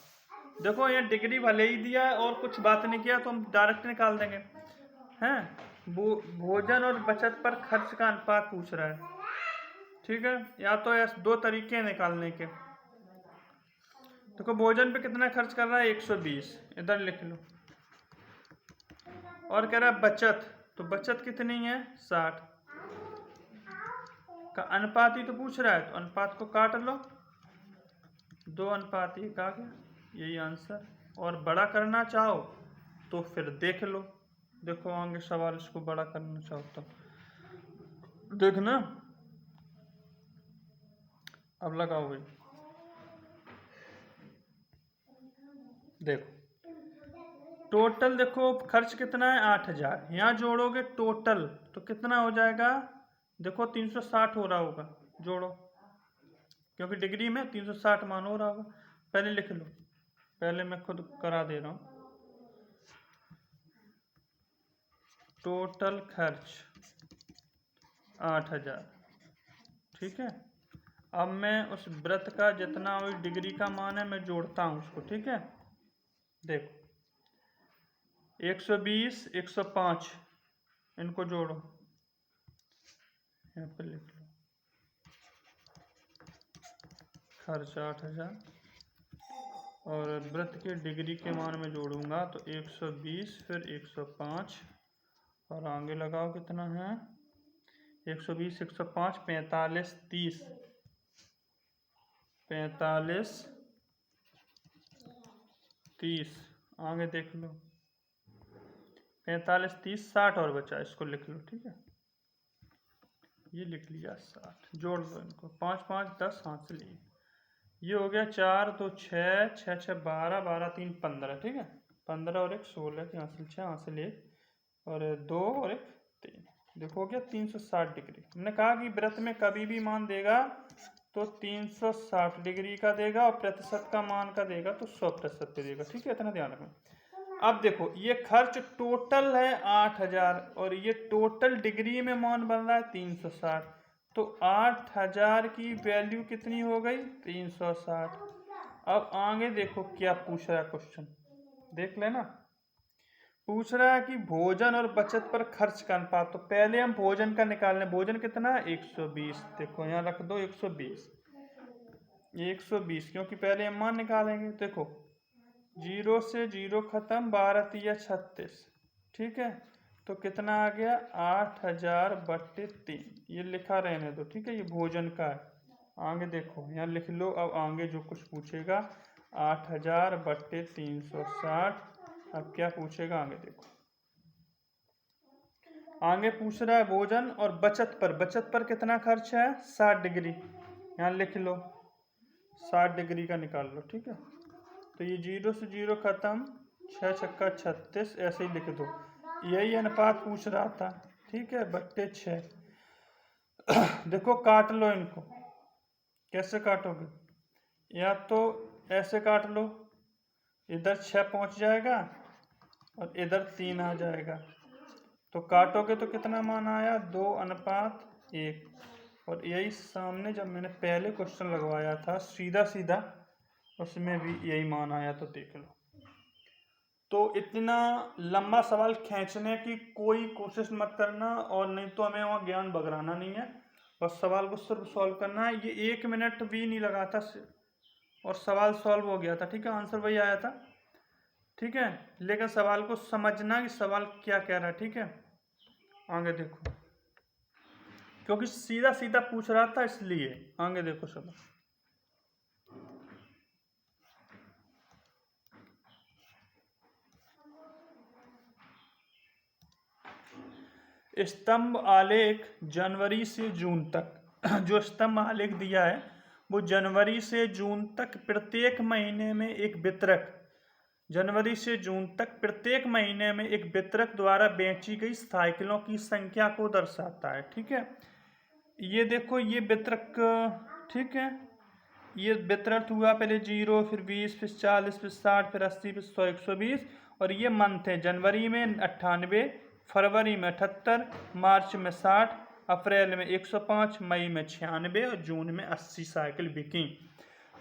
देखो ये डिग्री भले ही दिया है और कुछ बात नहीं किया तो हम डायरेक्ट निकाल देंगे हैं। भोजन और बचत पर खर्च का अनुपात पूछ रहा है। ठीक है, या तो ऐसे दो तरीके निकालने के। देखो भोजन पे कितना खर्च कर रहा है 120, इधर लिख लो, और कह रहा है बचत, तो बचत कितनी है 60 का अनुपात ही तो पूछ रहा है, तो अनुपात को काट लो, 2:1 आ गया, यही आंसर। और बड़ा करना चाहो तो फिर देख लो, देखो आगे सवाल, इसको बड़ा करना चाहो तो देखना। अब लगाओ भाई, देखो टोटल, देखो खर्च कितना है 8,000, यहाँ जोड़ोगे टोटल तो कितना हो जाएगा, देखो 360 हो रहा होगा, जोड़ो, क्योंकि डिग्री में 360 मान हो रहा होगा। पहले लिख लो, पहले मैं खुद करा दे रहा हूँ। टोटल खर्च 8,000। ठीक है, अब मैं उस वृत्त का जितना उस डिग्री का मान है मैं जोड़ता हूँ उसको। ठीक है, देखो 120, 105, इनको जोड़ो, यहाँ पर लिख लो, खर्च 8,000 और वृत्त के डिग्री के मान में जोड़ूंगा तो 120 फिर 105 और आगे लगाओ कितना है 120, 105, 45, 30, 45, 30, आगे देख लो 45, 30, 60 और बचा, इसको लिख लो। ठीक है, ये लिख लिया 60, जोड़ लो इनको, 5, 5, 10 हाथ से लिए, ये हो गया 4, 2, 6, 6, 6, 12, 12, 3, 15। ठीक है, 15 और 1, 16 के हासिल 6 हासिल 1 और 2 और 1, 3, देखो हो गया 360 डिग्री। हमने कहा कि वृत्त में कभी भी मान देगा तो 360 डिग्री का देगा और प्रतिशत का मान का देगा तो 100% पे देगा। ठीक है, इतना ध्यान रखना। अब देखो ये खर्च टोटल है 8,000 और ये टोटल डिग्री में मान बन रहा है 360, तो 8,000 की वैल्यू कितनी हो गई 360। अब आगे देखो क्या पूछ रहा है क्वेश्चन, देख लेना। पूछ रहा है कि भोजन और बचत पर खर्च का अनुपात, तो पहले हम भोजन का निकाल लें। भोजन कितना 120, देखो यहाँ रख दो 120, 120, क्योंकि पहले हम मान निकालेंगे। देखो 0 से 0 खत्म, 12 या 36। ठीक है, तो कितना आ गया 8,000/3, ये लिखा रहने दो। ठीक है, ये भोजन का है। आगे देखो यहाँ लिख लो, अब आगे जो कुछ पूछेगा 8,000/360, अब क्या पूछेगा आगे देखो। आगे पूछ रहा है भोजन और बचत पर कितना खर्च है 60 डिग्री, यहाँ लिख लो 60 डिग्री का निकाल लो। ठीक है, तो ये 0 से 0 खत्म, 6 छक्का 36, ऐसे ही लिख दो। यही अनुपात पूछ रहा था। ठीक है, बट्टे 6। देखो काट लो इनको, कैसे काटोगे, या तो ऐसे काट लो, इधर 6 पहुंच जाएगा और इधर 3 आ जाएगा, तो काटोगे तो कितना मान आया 2:1। और यही सामने जब मैंने पहले क्वेश्चन लगवाया था सीधा सीधा, उसमें भी यही मान आया, तो देख लो। तो इतना लंबा सवाल खींचने की कोई कोशिश मत करना, और नहीं तो हमें वहाँ ज्ञान बगराना नहीं है, बस सवाल को सिर्फ सॉल्व करना है। ये 1 मिनट भी नहीं लगा था और सवाल सॉल्व हो गया था। ठीक है, आंसर वही आया था। ठीक है, लेकिन सवाल को समझना कि सवाल क्या कह रहा है। ठीक है, आगे देखो, क्योंकि सीधा सीधा पूछ रहा था इसलिए। आगे देखो सब, स्तंभ आलेख जनवरी से जून तक। जो स्तंभ आलेख दिया है वो जनवरी से जून तक प्रत्येक महीने में एक वितरक, जनवरी से जून तक प्रत्येक महीने में एक वितरक द्वारा बेची गई साइकिलों की संख्या को दर्शाता है। ठीक है, ये देखो ये वितरक, ठीक है, ये वितरक हुआ, पहले 0, फिर 20, फिर 40, फिर 60, फिर 80, फिर 100, 120, और ये मंथ है, जनवरी में 98, फरवरी में 78, मार्च में 60, अप्रैल में 105, मई में 96 और जून में 80 साइकिल बिकी।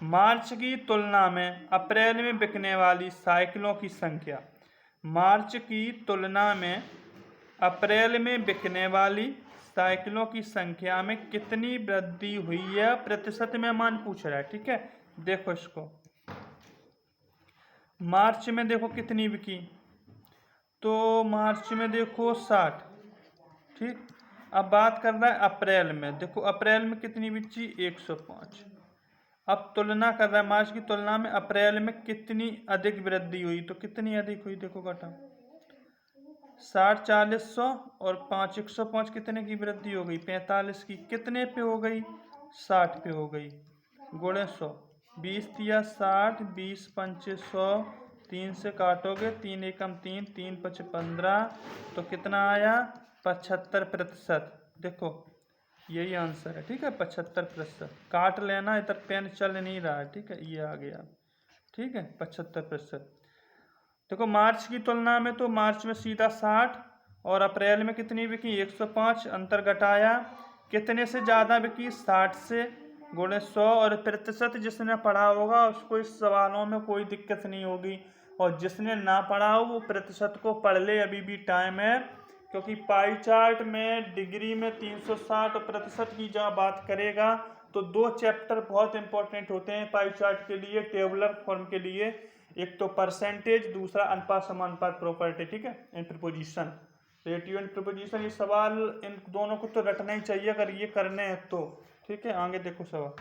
मार्च की तुलना में अप्रैल में बिकने वाली साइकिलों की संख्या, मार्च की तुलना में अप्रैल में बिकने वाली साइकिलों की संख्या में कितनी वृद्धि हुई है, प्रतिशत में मान पूछ रहा है। ठीक है, देखो इसको, मार्च में देखो कितनी बिकी, तो मार्च में देखो 60। ठीक, अब बात कर रहा है अप्रैल में, देखो अप्रैल में कितनी बिकी 105। अब तुलना कर रहा है मार्च की तुलना में अप्रैल में कितनी अधिक वृद्धि हुई, तो कितनी अधिक हुई, देखो घटा 60, 40, 100 और 5, 105, कितने की वृद्धि हो गई 45 की, कितने पे हो गई 60 पे हो गई, गुणे 100, 20 दिया 60, 20 पंचे 100, 3 से काटोगे 3 एकम 3, 3 पच 15, तो कितना आया 75%। देखो यही आंसर है। ठीक है, 75%, काट लेना, इधर पेन चल नहीं रहा है। ठीक है, ये आ गया। ठीक है, 75%। देखो मार्च की तुलना में, तो मार्च में सीधा 60 और अप्रैल में कितनी बिकी 105, अंतर घटाया, कितने से ज़्यादा बिकी 60 से, गुणे 100, और प्रतिशत जिसने पढ़ा होगा उसको इस सवालों में कोई दिक्कत नहीं होगी, और जिसने ना पढ़ा हो वो प्रतिशत को पढ़ ले, अभी भी टाइम है। क्योंकि पाई चार्ट में डिग्री में 360 और प्रतिशत की जहाँ बात करेगा तो 2 चैप्टर बहुत इंपॉर्टेंट होते हैं पाई चार्ट के लिए, टेबुलर फॉर्म के लिए, एक तो परसेंटेज, दूसरा अनुपात समानुपात प्रॉपर्टी। ठीक है, इन प्रीपोजिशन, रेटियो एंड प्रीपोजिशन, ये सवाल इन दोनों को तो रटना ही चाहिए अगर ये करने हैं तो। ठीक है, आगे देखो सवाल,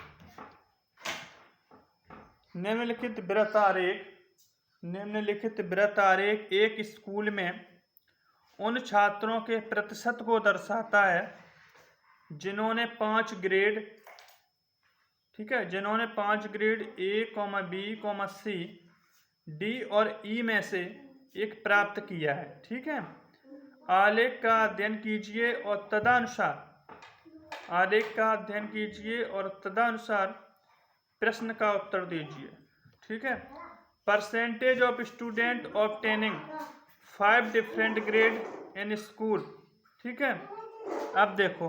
निम्नलिखित वृत्त आरेख, निम्नलिखित वृत्त आरेख एक स्कूल में उन छात्रों के प्रतिशत को दर्शाता है जिन्होंने 5 ग्रेड, ठीक है, जिन्होंने 5 grade A, B, C, D और E में से एक प्राप्त किया है। ठीक है, आलेख का अध्ययन कीजिए और तदनुसार, आलेख का अध्ययन कीजिए और तदनुसार प्रश्न का उत्तर दीजिए। ठीक है, percentage of student obtaining 5 different grade in school. ठीक है, अब देखो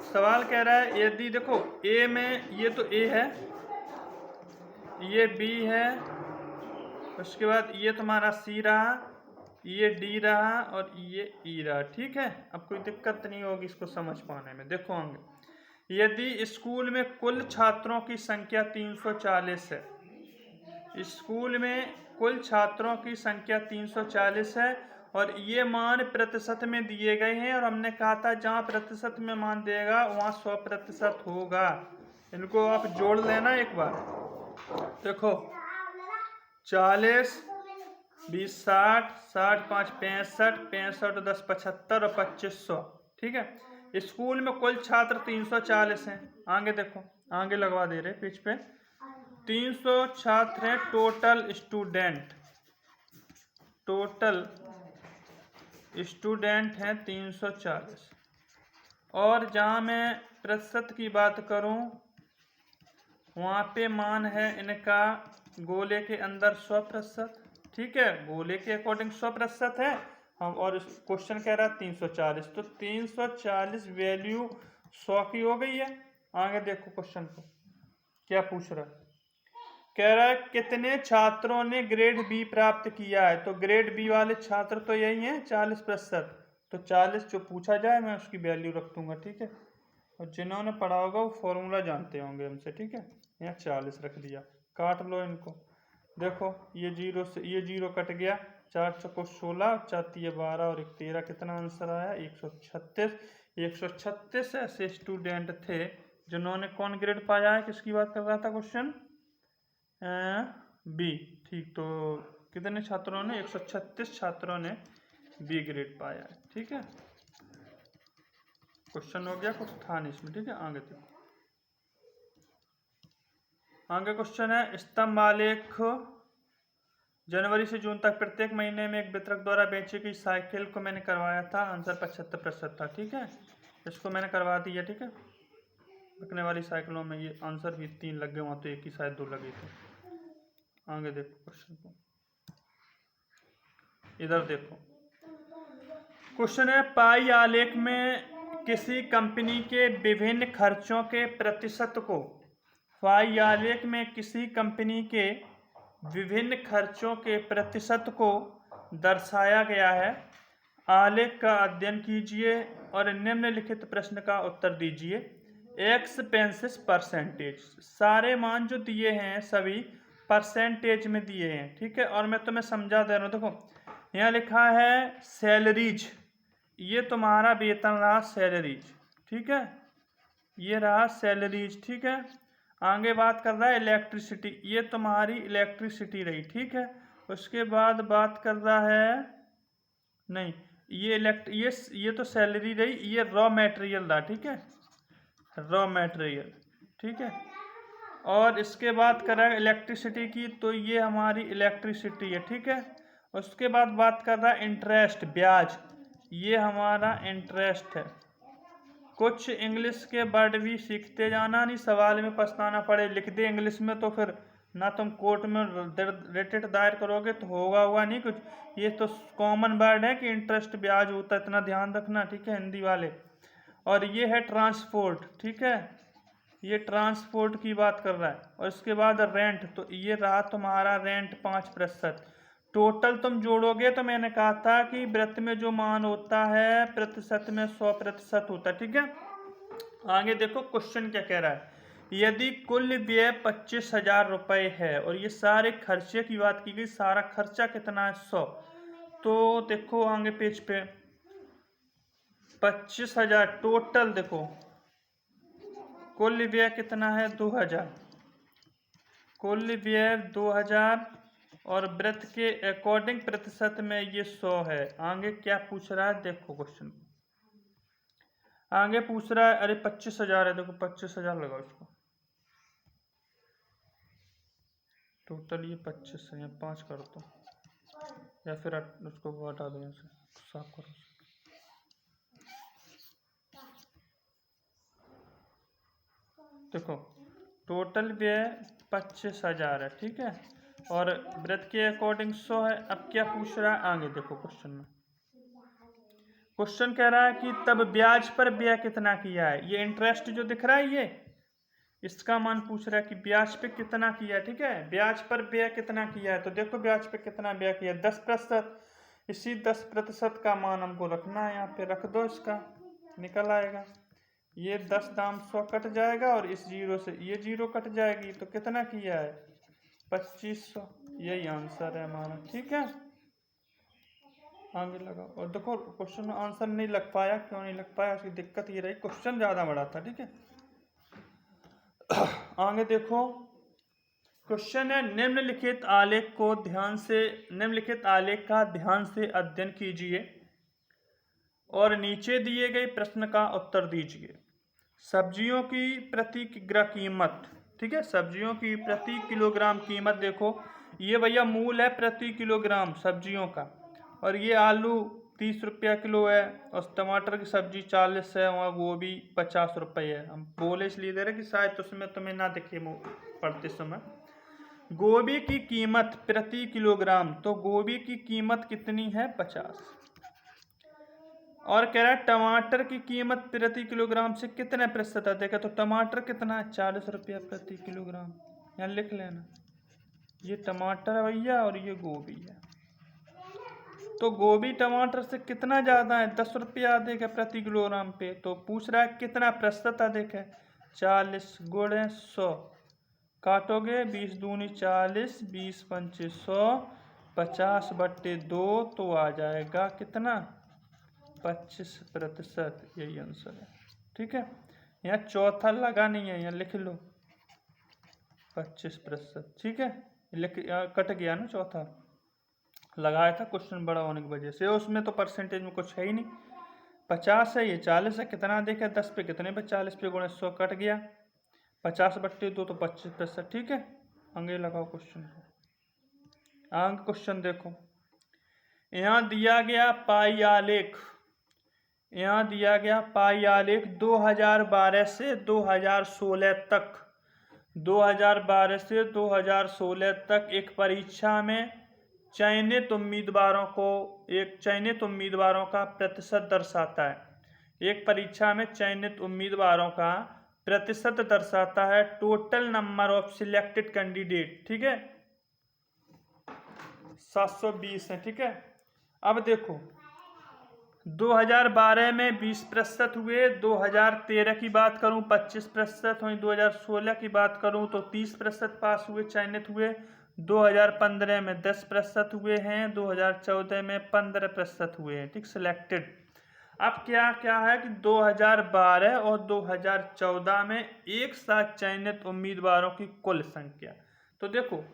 सवाल कह रहा है, यदि देखो ए में, ये तो ए है, ये बी है, उसके बाद ये तुम्हारा सी रहा, ये डी रहा और ये ई रहा। ठीक है, अब कोई दिक्कत नहीं होगी इसको समझ पाने में। देखो आगे, यदि स्कूल में कुल छात्रों की संख्या 340 है, स्कूल में कुल छात्रों की संख्या 340 है और ये मान प्रतिशत में दिए गए हैं, और हमने कहा था जहाँ प्रतिशत में मान देगा वहाँ 100% होगा। इनको आप जोड़ लेना एक बार। देखो 40 20 60, 60 5 65, 65 10 75 और 2500। ठीक है, स्कूल में कुल छात्र 340 हैं। आगे देखो, आगे लगवा दे रहे पेज पे। 300 छात्र हैं टोटल स्टूडेंट, टोटल स्टूडेंट हैं 340। और जहाँ मैं प्रतिशत की बात करूँ वहाँ पे मान है इनका गोले के अंदर 100%। ठीक है, गोले के अकॉर्डिंग 100% है हम, और क्वेश्चन कह रहा है 340, तो 340 वैल्यू 100 की हो गई है। आगे देखो क्वेश्चन को क्या पूछ रहा है, कह रहा है कितने छात्रों ने ग्रेड बी प्राप्त किया है। तो ग्रेड बी वाले छात्र तो यही हैं 40%, तो 40 जो पूछा जाए मैं उसकी वैल्यू रख दूंगा। ठीक है, और जिन्होंने पढ़ा होगा वो फॉर्मूला जानते होंगे हमसे। ठीक है, यहाँ 40 रख दिया, काट लो इनको। देखो ये जीरो से ये जीरो कट गया, 4 चौको 16, 4 तिये 12 और 1 13, कितना आंसर आया 136। 136 ऐसे स्टूडेंट थे जिन्होंने कौन ग्रेड पाया है, किसकी बात कर रहा था क्वेश्चन, बी। ठीक, तो कितने छात्रों ने, 136 छात्रों ने बी ग्रेड पाया है। ठीक है, क्वेश्चन हो गया, कुछ था नहीं इसमें। ठीक है, आगे देखो, आगे क्वेश्चन है स्तंभ आलेख जनवरी से जून तक प्रत्येक महीने में एक वितरक द्वारा बेची गई साइकिल को मैंने करवाया था, आंसर 75% था। ठीक है, इसको मैंने करवा दिया। ठीक है, बिकने वाली साइकिलों में ये आंसर भी 3 लग गए, वहाँ तो एक ही शायद 2 लगे थे। आगे देखो क्वेश्चन को, इधर देखो क्वेश्चन है पाई आलेख में किसी कंपनी के विभिन्न खर्चों के प्रतिशत को, पाई आलेख में किसी कंपनी के विभिन्न खर्चों के प्रतिशत को दर्शाया गया है। आलेख का अध्ययन कीजिए और निम्नलिखित प्रश्न का उत्तर दीजिए। एक्सपेंसेस परसेंटेज, सारे मान जो दिए हैं सभी परसेंटेज में दिए हैं। ठीक है, और मैं तुम्हें समझा दे रहा हूँ। देखो यहाँ लिखा है सैलरीज, ये तुम्हारा वेतन रहा सैलरीज। ठीक है, ये रहा सैलरीज। ठीक है, आगे बात कर रहा है इलेक्ट्रिसिटी, ये तुम्हारी इलेक्ट्रिसिटी रही। ठीक है, उसके बाद बात कर रहा है, नहीं ये तो सैलरी रही, ये रॉ मटेरियल रहा। ठीक है, रॉ मटेरियल। ठीक है, और इसके बाद कर रहा है इलेक्ट्रिसिटी की, तो ये हमारी इलेक्ट्रिसिटी है। ठीक है, उसके बाद बात कर रहा है इंटरेस्ट, ब्याज, ये हमारा इंटरेस्ट है। कुछ इंग्लिश के वर्ड भी सीखते जाना, नहीं सवाल में पछताना पड़े, लिख दे इंग्लिश में तो फिर ना तुम कोर्ट में रिट दायर करोगे तो होगा नहीं कुछ। ये तो कॉमन वर्ड है कि इंटरेस्ट ब्याज होता है, इतना ध्यान रखना। ठीक है, हिंदी वाले। और ये है ट्रांसपोर्ट। ठीक है, ये ट्रांसपोर्ट की बात कर रहा है। और इसके बाद रेंट, तो ये रहा तुम्हारा रेंट 5%। टोटल तुम जोड़ोगे तो मैंने कहा था कि वृत्त में जो मान होता है प्रतिशत में 100% होता है। ठीक है, आगे देखो क्वेश्चन क्या कह रहा है, यदि कुल व्यय 25,000 रुपये है और ये सारे खर्चे की बात की गई, सारा खर्चा कितना है 100, तो देखो आगे पेज पे 25,000 टोटल, देखो कुल व्यय कितना है 2,000, कुल व्यय 2,000 और वृत्त के अकॉर्डिंग प्रतिशत में ये 100 है। आगे क्या पूछ रहा है देखो क्वेश्चन, आगे पूछ रहा है, अरे 25,000 है, देखो 25,000 लगाओ इसको, टोटल ये 25 है, 5 कर दो या फिर उसको हटा दो, यहाँ से साफ करो। देखो टोटल व्यय 25,000 है। ठीक है, और वृत्त के अकॉर्डिंग 100 है। अब क्या पूछ रहा है आगे देखो क्वेश्चन में, क्वेश्चन कह रहा है कि तब ब्याज पर व्यय कितना किया है। ये इंटरेस्ट जो दिख रहा है ये, इसका मान पूछ रहा है कि ब्याज पे कितना किया है। ठीक है, ब्याज पर व्यय कितना किया है, तो देखो ब्याज पे कितना व्यय किया है 10%। इसी 10% का मान हमको रखना है, यहाँ पे रख दो, इसका निकल आएगा। ये 10 दाम 100 कट जाएगा और इस जीरो से ये जीरो कट जाएगी, तो कितना किया है 2500, यही आंसर है हमारा। ठीक है, आगे लगाओ। और देखो क्वेश्चन में आंसर नहीं लग पाया, क्यों नहीं लग पाया, उसकी दिक्कत ये रही क्वेश्चन ज़्यादा बड़ा था। ठीक है, आगे देखो क्वेश्चन है निम्नलिखित आलेख का ध्यान से अध्ययन कीजिए और नीचे दिए गए प्रश्न का उत्तर दीजिए। सब्जियों की प्रति कीमत, ठीक है, सब्जियों की प्रति किलोग्राम कीमत देखो, ये भैया मूल है प्रति किलोग्राम सब्जियों का, और ये आलू 30 रुपया किलो है, और टमाटर की सब्जी 40 है, और गोभी 50 रुपये है। हम बोले इसलिए दे रहे कि शायद उसमें तुम्हें ना दिखे पढ़ते समय। गोभी की कीमत प्रति किलोग्राम, तो गोभी की कीमत कितनी है 50। और कह रहा है टमाटर की कीमत प्रति किलोग्राम से कितने प्रतिशत अधिक है, तो टमाटर कितना है 40 रुपया प्रति किलोग्राम। यहाँ लिख लेना, ये टमाटर है भैया और ये गोभी है। तो गोभी टमाटर से कितना ज़्यादा है, 10 रुपया अधिक है प्रति किलोग्राम पे। तो पूछ रहा है कितना प्रतिशत अधिक है, 40 गुणे 100, काटोगे 20 दूनी 40, 20 पंचे 100, 50/2, तो आ जाएगा कितना 25%। यही आंसर है, ठीक है। यहाँ चौथा लगा नहीं है, यहाँ लिख लो 25%, ठीक है। कट गया ना, चौथा लगाया था क्वेश्चन बड़ा होने की वजह से, उसमें तो परसेंटेज में कुछ है ही नहीं। 50 है, ये 40 है, कितना देखा 10 पे कितने पे 40 पे गुणे 100 कट गया, 50/2 तो 25%, ठीक है। आगे लगाओ क्वेश्चन को। आगे क्वेश्चन देखो, यहाँ दिया गया पाई आलेख, 2012 से 2016 तक, 2012 से 2016 तक एक परीक्षा में चयनित उम्मीदवारों का प्रतिशत दर्शाता है। एक परीक्षा में चयनित उम्मीदवारों का प्रतिशत दर्शाता है, total number of selected candidate, ठीक है, 720 है, ठीक है। अब देखो 2012 में 20% हुए, 2013 की बात करूं 25% हुई, 2016 की बात करूं तो 30% पास हुए, चयनित हुए, 2015 में 10% हुए हैं, 2014 में 15% हुए हैं, ठीक, सिलेक्टेड। अब क्या क्या है कि 2012 और 2014 में एक साथ चयनित उम्मीदवारों की कुल संख्या, तो देखो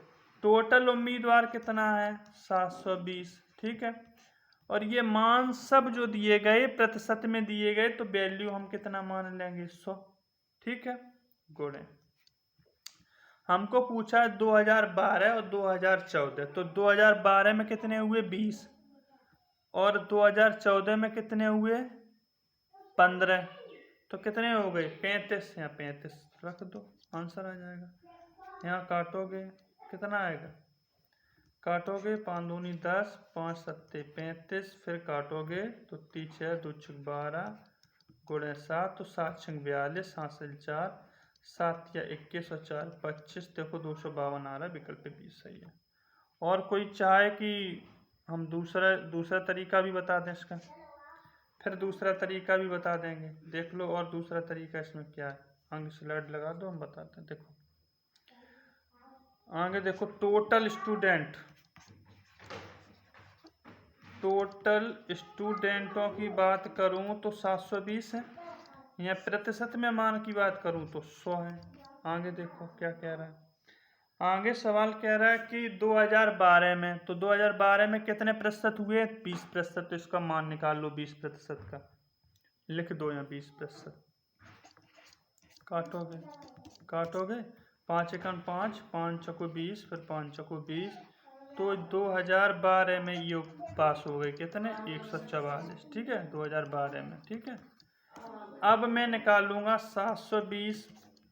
टोटल उम्मीदवार कितना है 720, ठीक है। और ये मान सब जो दिए गए प्रतिशत में दिए गए, तो वैल्यू हम कितना मान लेंगे 100, ठीक है, गुणे। हमको पूछा है 2012 और 2014, तो 2012 में कितने हुए 20, और 2014 में कितने हुए 15, तो कितने हो गए 35, यहाँ 35 रख दो, आंसर आ जाएगा। यहाँ काटोगे कितना आएगा, काटोगे 5 दूनी 10, 5 सत्ते 35, फिर काटोगे तो 3 6 2 6 12 गुणे 7, तो 7 6 42, 7 से 4, 7 या 21 और 4 25, देखो 252 आ रहा है, विकल्प 20 सही है। और कोई चाहे कि हम दूसरा तरीका भी बता दें इसका, फिर दूसरा तरीका भी बता देंगे, देख लो। और दूसरा तरीका इसमें क्या है, आगे स्लाइड लगा दो, हम बताते हैं। देखो आगे देखो, टोटल स्टूडेंटों की बात करूं तो 720 है, या प्रतिशत में मान की बात करूं तो 100 है। आगे देखो क्या कह रहा है, आगे सवाल कह रहा है कि 2012 में, तो 2012 में कितने प्रतिशत हुए 20%, तो इसका मान निकाल लो 20% का, लिख दो यहाँ 20%, काटोगे 5 एकम 5, 5 चौको 20, फिर 5 चौको 20, तो 2012 में ये पास हो गए कितने 144, ठीक है, 2012 में, ठीक है। अब मैं निकालूंगा 720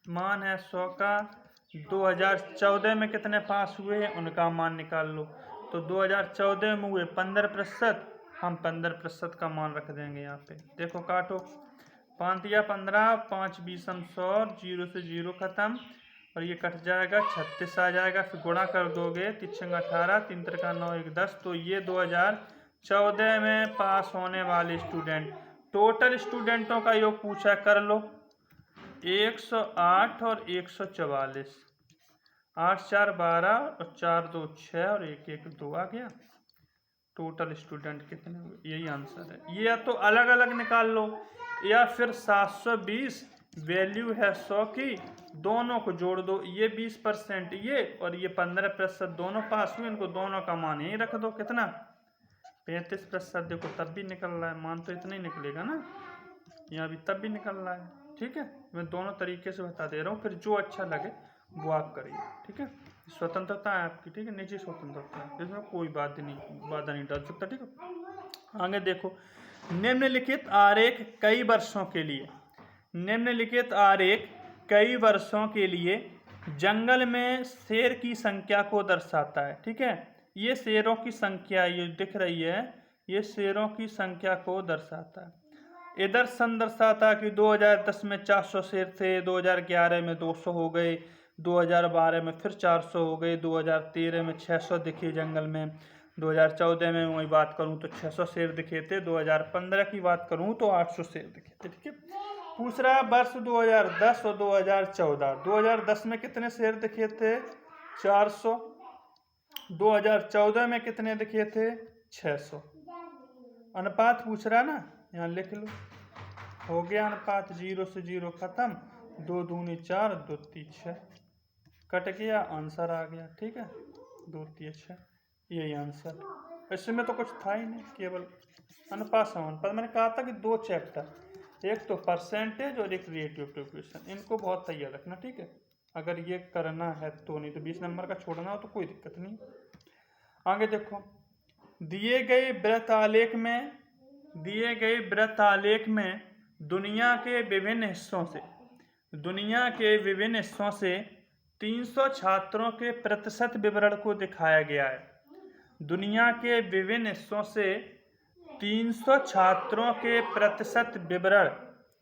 मान है 100 का, 2014 में कितने पास हुए हैं उनका मान निकाल लो, तो 2014 में हुए 15%, हम 15% का मान रख देंगे यहाँ पे। देखो काटो, 5 या 15, 5 20 100, 0 से 0 खत्म, और ये कट जाएगा 36 आ जाएगा, फिर गुणा कर दोगे 3 18, 3 3 9 1 10, तो ये 2014 में पास होने वाले स्टूडेंट, टोटल स्टूडेंटों का योग पूछा, कर लो 108 और 144, 8 4 12 और 4 2 6 और 1 1 2 आ गया। टोटल स्टूडेंट कितने हुए, यही आंसर है। ये या तो अलग अलग निकाल लो, या फिर 720 वैल्यू है 100 की, दोनों को जोड़ दो, ये 20% ये और ये 15% दोनों पास हुए, इनको दोनों का मान यहीं रख दो, कितना 35%। देखो तब भी निकल रहा है, मान तो इतना ही निकलेगा ना, यहाँ भी तब भी निकल रहा है। ठीक है, मैं दोनों तरीके से बता दे रहा हूँ, फिर जो अच्छा लगे वो आप करिए। ठीक है, स्वतंत्रता है आपकी, ठीक है, निजी स्वतंत्रता है, इसमें कोई बाधा नहीं डाल सकता। ठीक है, आगे देखो, निम्नलिखित आरेख कई वर्षों के लिए, निम्नलिखित आरेख कई वर्षों के लिए जंगल में शेर की संख्या को दर्शाता है। ठीक है, ये शेरों की संख्या ये दिख रही है, ये शेरों की संख्या को दर्शाता है। इधर सन दर्शाता है कि 2010 में 400 शेर थे, 2011 में 200 हो गए, 2012 में फिर 400 हो गए, 2013 में 600 दिखे जंगल में, 2014 में वही बात करूं तो 600 शेर दिखे थे, 2015 की बात करूं तो 800 शेर दिखे थे। ठीक है, पूछ रहा है वर्ष 2010 और 2014। 2010 में कितने शेर दिखे थे? 400। 2014 में कितने दिखे थे? 600। अनुपात पूछ रहा है ना, यहाँ लिख लो, हो गया अनुपात, 0 से 0 खत्म, 2 दूनी 4, 2 3 6, कट गया, आंसर आ गया। ठीक है, 2 3 6, यही आंसर। इसमें तो कुछ था ही नहीं, केवल अनुपात समानुपात। मैंने कहा था कि 2 चैप्टर, एक तो परसेंटेज और एक रिलेटिव इक्वेशन, इनको बहुत तैयार रखना। ठीक है, अगर ये करना है तो, नहीं तो 20 नंबर का छोड़ना हो तो कोई दिक्कत नहीं। आगे देखो, दिए गए वृत्तालेख में दुनिया के विभिन्न हिस्सों से 300 छात्रों के प्रतिशत विवरण को दिखाया गया है। दुनिया के विभिन्न हिस्सों से 300 छात्रों के प्रतिशत विवरण,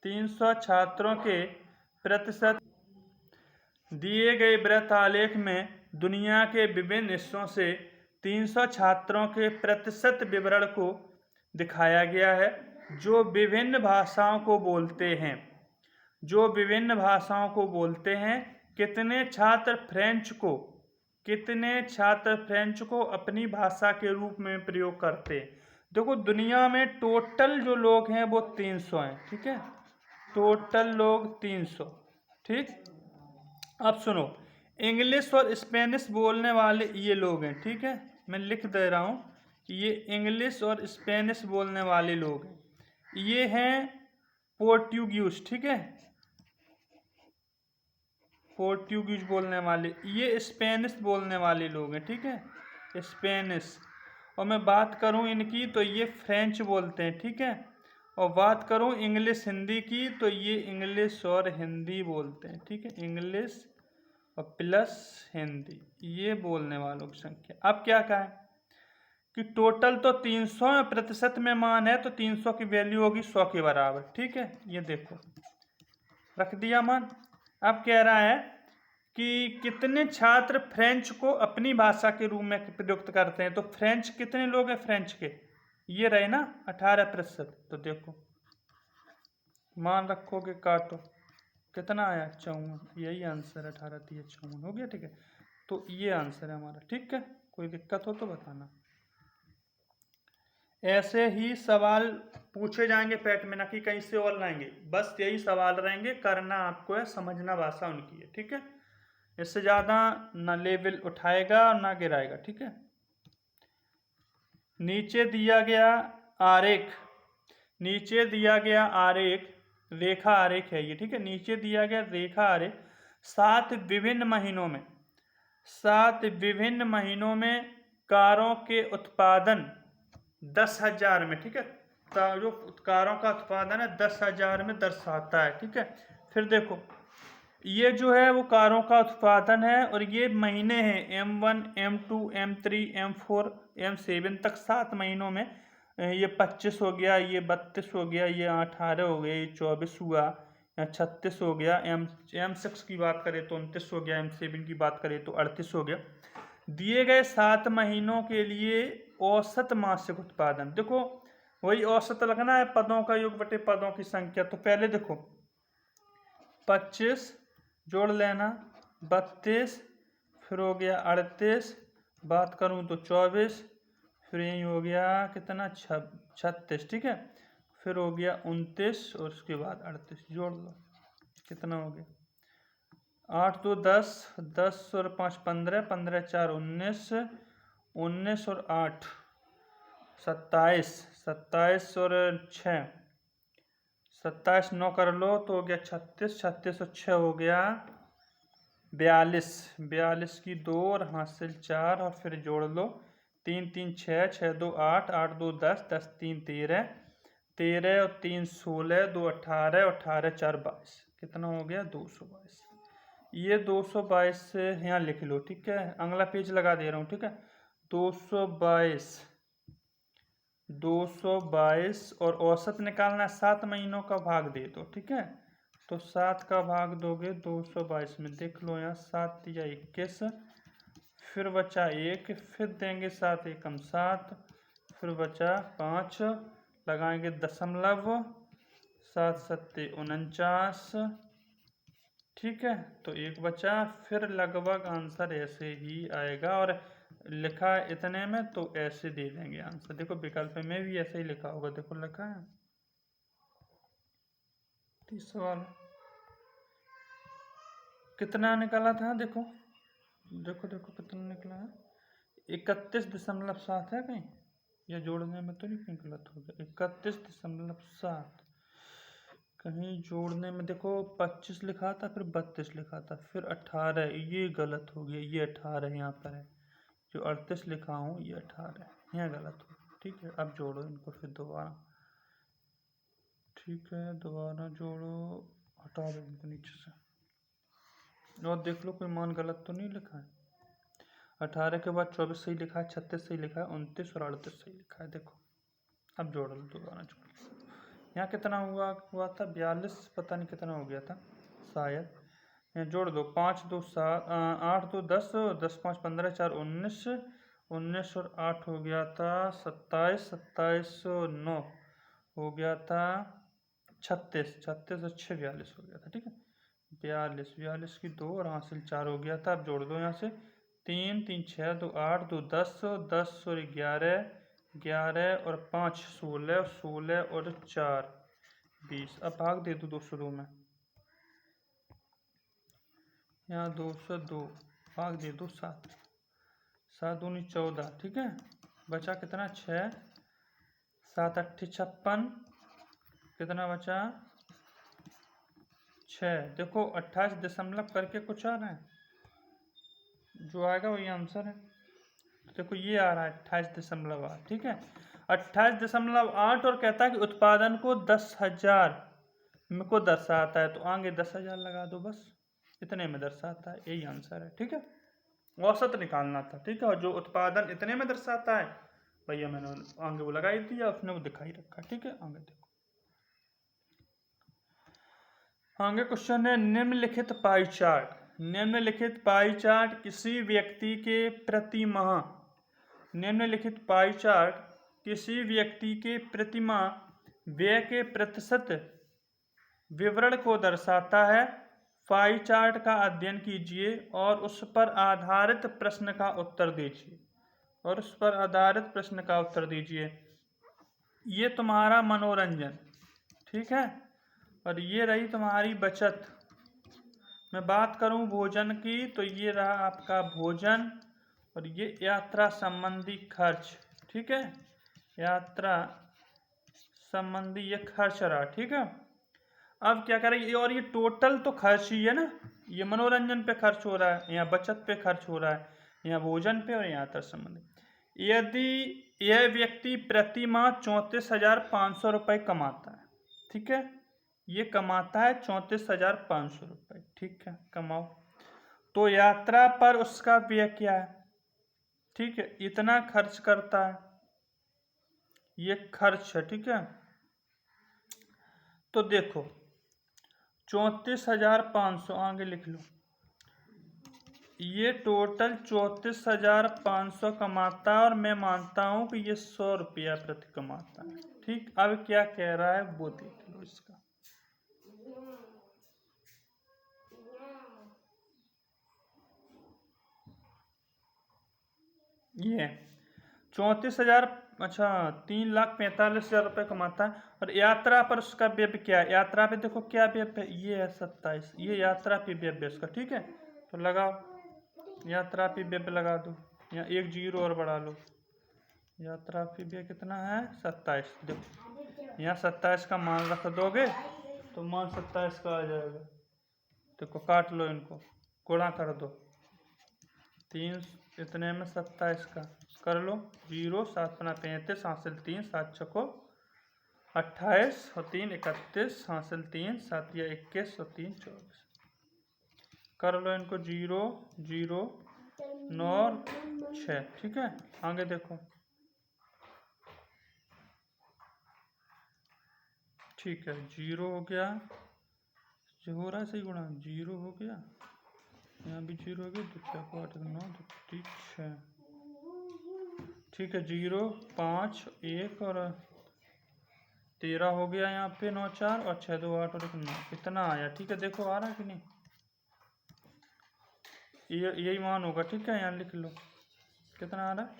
300 छात्रों के प्रतिशत। दिए गए वृत्तालेख में दुनिया के विभिन्न हिस्सों से 300 छात्रों के प्रतिशत विवरण को दिखाया गया है, जो विभिन्न भाषाओं को बोलते हैं। कितने छात्र फ्रेंच को अपनी भाषा के रूप में प्रयोग करते हैं? देखो, दुनिया में टोटल जो लोग हैं वो 300 हैं। ठीक है, टोटल लोग 300। ठीक, अब सुनो, इंग्लिश और स्पेनिश बोलने वाले ये लोग हैं। ठीक है, मैं लिख दे रहा हूँ, ये इंग्लिश और स्पेनिश बोलने वाले लोग हैं, ये हैं पोर्टुगीज। ठीक है, पोर्टुगीज बोलने वाले, ये स्पेनिश बोलने वाले लोग हैं। ठीक है, स्पेनिश। और मैं बात करूँ इनकी तो ये फ्रेंच बोलते हैं। ठीक है, और बात करूँ इंग्लिश हिंदी की तो ये इंग्लिश और हिंदी बोलते हैं। ठीक है, इंग्लिश और प्लस हिंदी, ये बोलने वालों की संख्या। अब क्या कहा है कि टोटल तो 300 है, प्रतिशत में मान है तो 300 की वैल्यू होगी 100 के बराबर। ठीक है, ये देखो रख दिया मान। अब कह रहा है कि कितने छात्र फ्रेंच को अपनी भाषा के रूप में प्रयुक्त करते हैं। तो फ्रेंच कितने लोग हैं फ्रेंच के? ये रहे ना 18%। तो देखो मान रखोगे, काटो, कितना आया? 54। यही आंसर है, 18 3 54 हो गया। ठीक है, तो ये आंसर है हमारा। ठीक है, कोई दिक्कत हो तो बताना। ऐसे ही सवाल पूछे जाएंगे पैट में, ना कि कहीं से और लाएंगे, बस यही सवाल रहेंगे, करना आपको है, समझना भाषा उनकी है। ठीक है, इससे ज़्यादा ना लेवल उठाएगा और ना गिराएगा। ठीक है, नीचे दिया गया आरेख रेखा आरेख है ये। ठीक है, नीचे दिया गया रेखा आरेख 7 विभिन्न महीनों में कारों के उत्पादन 10,000 में। ठीक है, जो कारों का उत्पादन है 10,000 में दर्शाता है। ठीक है, फिर देखो ये जो है वो कारों का उत्पादन है, और ये महीने हैं M1 M2 M3 M4 M7 तक, 7 महीनों में ये 25 हो गया, ये 32 हो गया, ये 18 हो गया, ये 24 हुआ, 36 हो गया, M6 की बात करें तो 29 हो गया, M7 की बात करें तो 38 हो गया। दिए गए 7 महीनों के लिए औसत मासिक उत्पादन, देखो वही औसत लगना है, पदों का योग बटे पदों की संख्या। तो पहले देखो 25 जोड़ लेना, 32, फिर हो गया 38, बात करूं तो 24, फिर यही हो गया कितना 36। ठीक है, फिर हो गया 29 और उसके बाद 38, जोड़ लो कितना हो गया 8 2 10, 10 और 5 15, 15 4 19, 19 और 8 27, 27 और 6 27 9 कर लो तो हो गया 36, 36 और 6 हो गया 42, 42 की 2 और हासिल 4 और फिर जोड़ लो 3 3 6, 6 2 8, 8 2 10, 10 3 13, 13 और 3 16, 2 18, 18 4 22, कितना हो गया 222। ये 222 से यहाँ लिख लो, ठीक है, अगला पेज लगा दे रहा हूँ, ठीक है। 222, 222 और औसत निकालना 7 महीनों का भाग दे दो, ठीक है। तो 7 का भाग दोगे 222 में, देख लो यहाँ 7 या 21, फिर बचा 1, फिर देंगे 7 एकम 7, फिर बचा 5, लगाएंगे दशमलव, 7 सत्ते 49, ठीक है। तो 1 बचा, फिर लगभग आंसर ऐसे ही आएगा और लिखा है इतने में तो ऐसे दे देंगे आंसर। देखो विकल्प में भी ऐसे ही लिखा होगा, देखो लिखा है 30 सवाल कितना निकाला था, देखो देखो देखो कितना निकला है 31.7 है कहीं, या जोड़ने में तो नहीं कहीं गलत हो गया, 31.7 कहीं जोड़ने में देखो 25 लिखा था, फिर 32 लिखा था, फिर 18, ये गलत हो गया, ये 18 यहाँ पर है, जो 38 लिखा हूँ ये 18 है, यहाँ गलत हो, ठीक है। अब जोड़ो इनको फिर दोबारा, ठीक है, दोबारा जोड़ो, हटा दो इनको नीचे से और देख लो कोई मान गलत तो नहीं लिखा है। 18 के बाद 24 सही लिखा है, 36 सही लिखा है, 29 और 38 सही लिखा है, देखो। अब जोड़ लो, दोबारा जोड़ लो, यहाँ कितना हुआ था 42, पता नहीं कितना हो गया था शायद, यहाँ जोड़ दो 5 2 7, 8 2 10, 10 5 15 4 19, 19 और 8 हो गया था 27, 27 और 9 हो गया था 36, 36 और 6 42 हो गया था, ठीक है। 42, 42 की 2 और हासिल 4 हो गया था। अब जोड़ दो यहाँ से 3 3 6 2 8 2 10, 10 और 11, 11 और 5 16, 16 और 4 20। अब भाग दे दो 202 में, यहाँ 202 भाग दे दो 7, 7 दूनी 14, ठीक है। बचा कितना 6, 7 8 56, कितना बचा 6, देखो 28 दशमलव करके कुछ आ रहा है, जो आएगा वही आंसर है। देखो ये आ रहा है 28.8, ठीक है, 28.8 और कहता है कि उत्पादन को 10,000 में को दर्शाता है, तो आगे 10,000 लगा दो, बस इतने में दर्शाता है, यही आंसर है, ठीक है। औसत निकालना था, ठीक है, और जो उत्पादन इतने में दर्शाता है भैया मैंने आगे वो लगाई दिया, उसने वो दिखाई रखा, ठीक है। आगे देखो, आगे क्वेश्चन है निम्नलिखित पाई चार्ट, निम्नलिखित पाई चार्ट किसी व्यक्ति के प्रति माह, निम्नलिखित पाई चार्ट किसी व्यक्ति के प्रति माह व्यय के प्रतिशत विवरण को दर्शाता है। पाई चार्ट का अध्ययन कीजिए और उस पर आधारित प्रश्न का उत्तर दीजिए, और उस पर आधारित प्रश्न का उत्तर दीजिए। ये तुम्हारा मनोरंजन, ठीक है, और ये रही तुम्हारी बचत। मैं बात करूं भोजन की तो ये रहा आपका भोजन, और ये यात्रा संबंधी खर्च, ठीक है, यात्रा संबंधी ये खर्च रहा, ठीक है। अब क्या करें, और ये टोटल तो खर्च ही है ना, ये मनोरंजन पे खर्च हो रहा है, यहाँ बचत पे खर्च हो रहा है, यहाँ भोजन पे और यात्रा संबंधी। यदि यह व्यक्ति प्रति माह 34,500 रुपये कमाता है, ठीक है, ये कमाता है 34,500 रुपये, ठीक है, कमाओ, तो यात्रा पर उसका व्यय क्या है, ठीक है, इतना खर्च करता है, ये खर्च है, ठीक है। तो देखो 34,500 आगे लिख लो, ये टोटल 34,500 कमाता है, और मैं मानता हूं कि ये 100 रुपया प्रति कमाता है, ठीक। अब क्या कह रहा है वो देख लो इसका, ये 34,000 अच्छा 3,45,000 रुपये कमाता है। और यात्रा पर उसका व्यय क्या है? यात्रा पे देखो क्या व्यय है, ये है 27, ये यात्रा पे व्यय है उसका। ठीक है, तो लगाओ यात्रा पे व्यय लगा दो, यहाँ एक जीरो और बढ़ा लो। यात्रा पे व्यय कितना है? 27। देखो यहाँ 27 का मान रख दोगे तो मान 27 का आ जाएगा। देखो काट लो, इनको गुणा कर दो, 3 इतने में 27 का कर लो, 0 7 पना 35 हासिल 3 7 छको 28 और 3 31 हासिल 3 7 या 21 और 3 24। कर लो इनको, 0 0 9 6। ठीक है, आगे देखो। ठीक है, 0 हो गया, जो हो रहा है सही गुणा, 0 हो गया, यहाँ भी 0 हो गया, 2 6 8 9 2 3 6। ठीक है, 0 5 1 और 13 हो गया, यहाँ पे 9 4 और 6 2 8 और 1 9, इतना आया। ठीक है, देखो आ रहा है कि नहीं, यही मान होगा। ठीक है, यहाँ लिख लो कितना आ रहा है,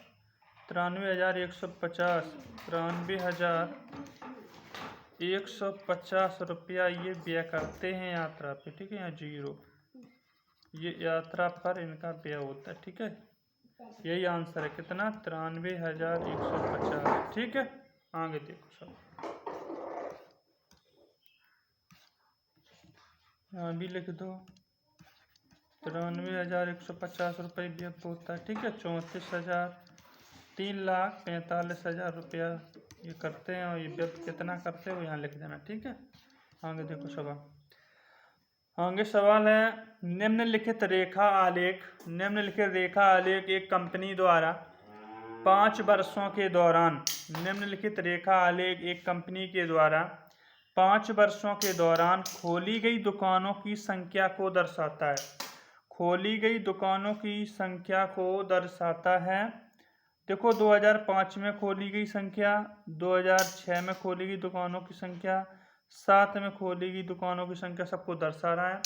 93,150, 93,150 रुपया ये व्यय करते हैं यात्रा पे। ठीक है, यहाँ 0, ये यात्रा पर इनका व्यय होता है। ठीक है, यही आंसर है, कितना, 93,150। ठीक है, आगे देखो सब, यहाँ भी लिख दो, 93,150 रुपये व्यय होता है। ठीक है, 3,45,000 रुपया ये करते हैं, और ये व्यय कितना करते हो यहाँ लिख देना। ठीक है, आगे देखो सवाल। आगे सवाल है, निम्नलिखित रेखा आलेख एक कंपनी द्वारा 5 वर्षों के दौरान, निम्नलिखित रेखा आलेख एक कंपनी के द्वारा 5 वर्षों के दौरान खोली गई दुकानों की संख्या को दर्शाता है। खोली गई दुकानों की संख्या को दर्शाता है। देखो 2005 में खोली गई संख्या, 2006 में खोली गई दुकानों की संख्या, 7 में खोली गई दुकानों की संख्या, सबको दर्शा रहा है।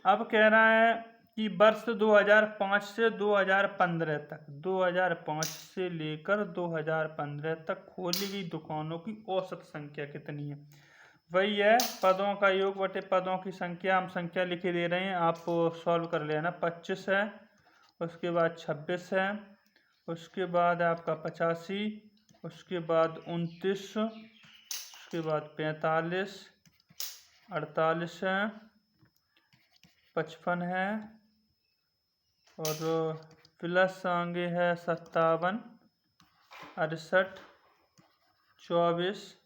अब कह रहा है कि वर्ष 2005 से 2015 तक, 2005 से लेकर 2015 तक खोली गई दुकानों की औसत संख्या कितनी है। वही है पदों का योग बटे पदों की संख्या। हम संख्या लिखे दे रहे हैं, आप सॉल्व कर लेना। 25 है, उसके बाद 26 है, उसके बाद आपका 85, उसके बाद 29, उसके बाद 45, 48 है, 55 है, और प्लस आगे है 57, 68, 24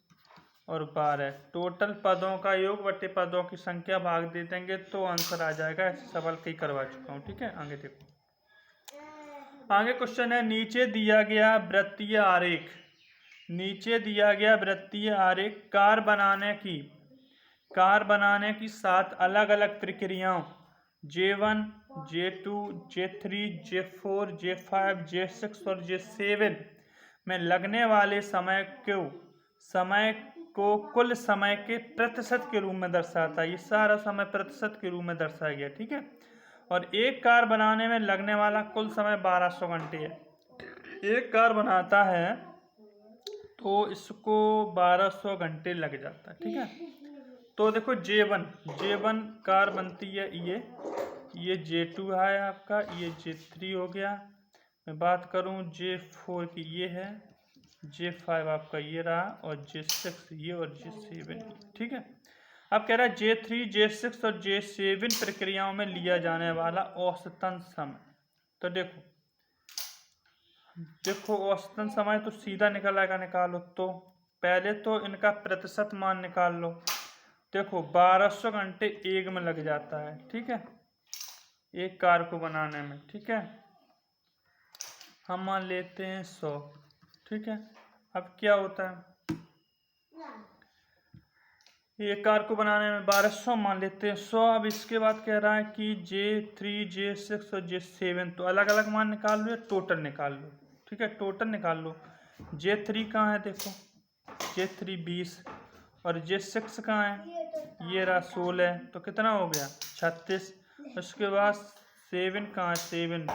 और 12। टोटल पदों का योग बटे पदों की संख्या भाग दे देंगे तो आंसर आ जाएगा। ऐसे सवाल कई करवा चुका हूँ। ठीक है, आगे देखो। आगे क्वेश्चन है, नीचे दिया गया वृत्तीय आरेख, कार बनाने की 7 अलग अलग प्रक्रियाओं J1, J2, J3, J4, J5, J6 और J7 में लगने वाले समय को कुल समय के प्रतिशत के रूप में दर्शाता है। ये सारा समय प्रतिशत के रूप में दर्शाया गया। ठीक है, और एक कार बनाने में लगने वाला कुल समय 1200 घंटे है। एक कार बनाता है तो इसको 1200 घंटे लग जाता है। ठीक है, तो देखो J1 कार बनती है, ये J2 है आपका, ये J3 हो गया। मैं बात करूं J4 की, ये है J5 आपका, ये रहा, और J6 ये, और J7। ठीक है, अब कह रहा है J3, J6 और J7 प्रक्रियाओं में लिया जाने वाला औसतन समय। तो देखो औसतन समय तो सीधा निकल आएगा, निकालो। तो पहले तो इनका प्रतिशत मान निकाल लो। देखो 1200 घंटे एक में लग जाता है। ठीक है, एक कार को बनाने में। ठीक है, हम मान लेते हैं 100। ठीक है, अब क्या होता है, एक कार को बनाने में 1200 मान लेते हैं 100। अब इसके बाद कह रहा है कि J3, J6 और J7 तो अलग अलग मान निकाल लो या टोटल निकाल लो। ठीक है, टोटल निकाल लो। J3 कहाँ है, देखो J3 20, और J6 कहाँ है, ये रहा 16, तो कितना हो गया 36। उसके बाद 7 कहाँ है, 7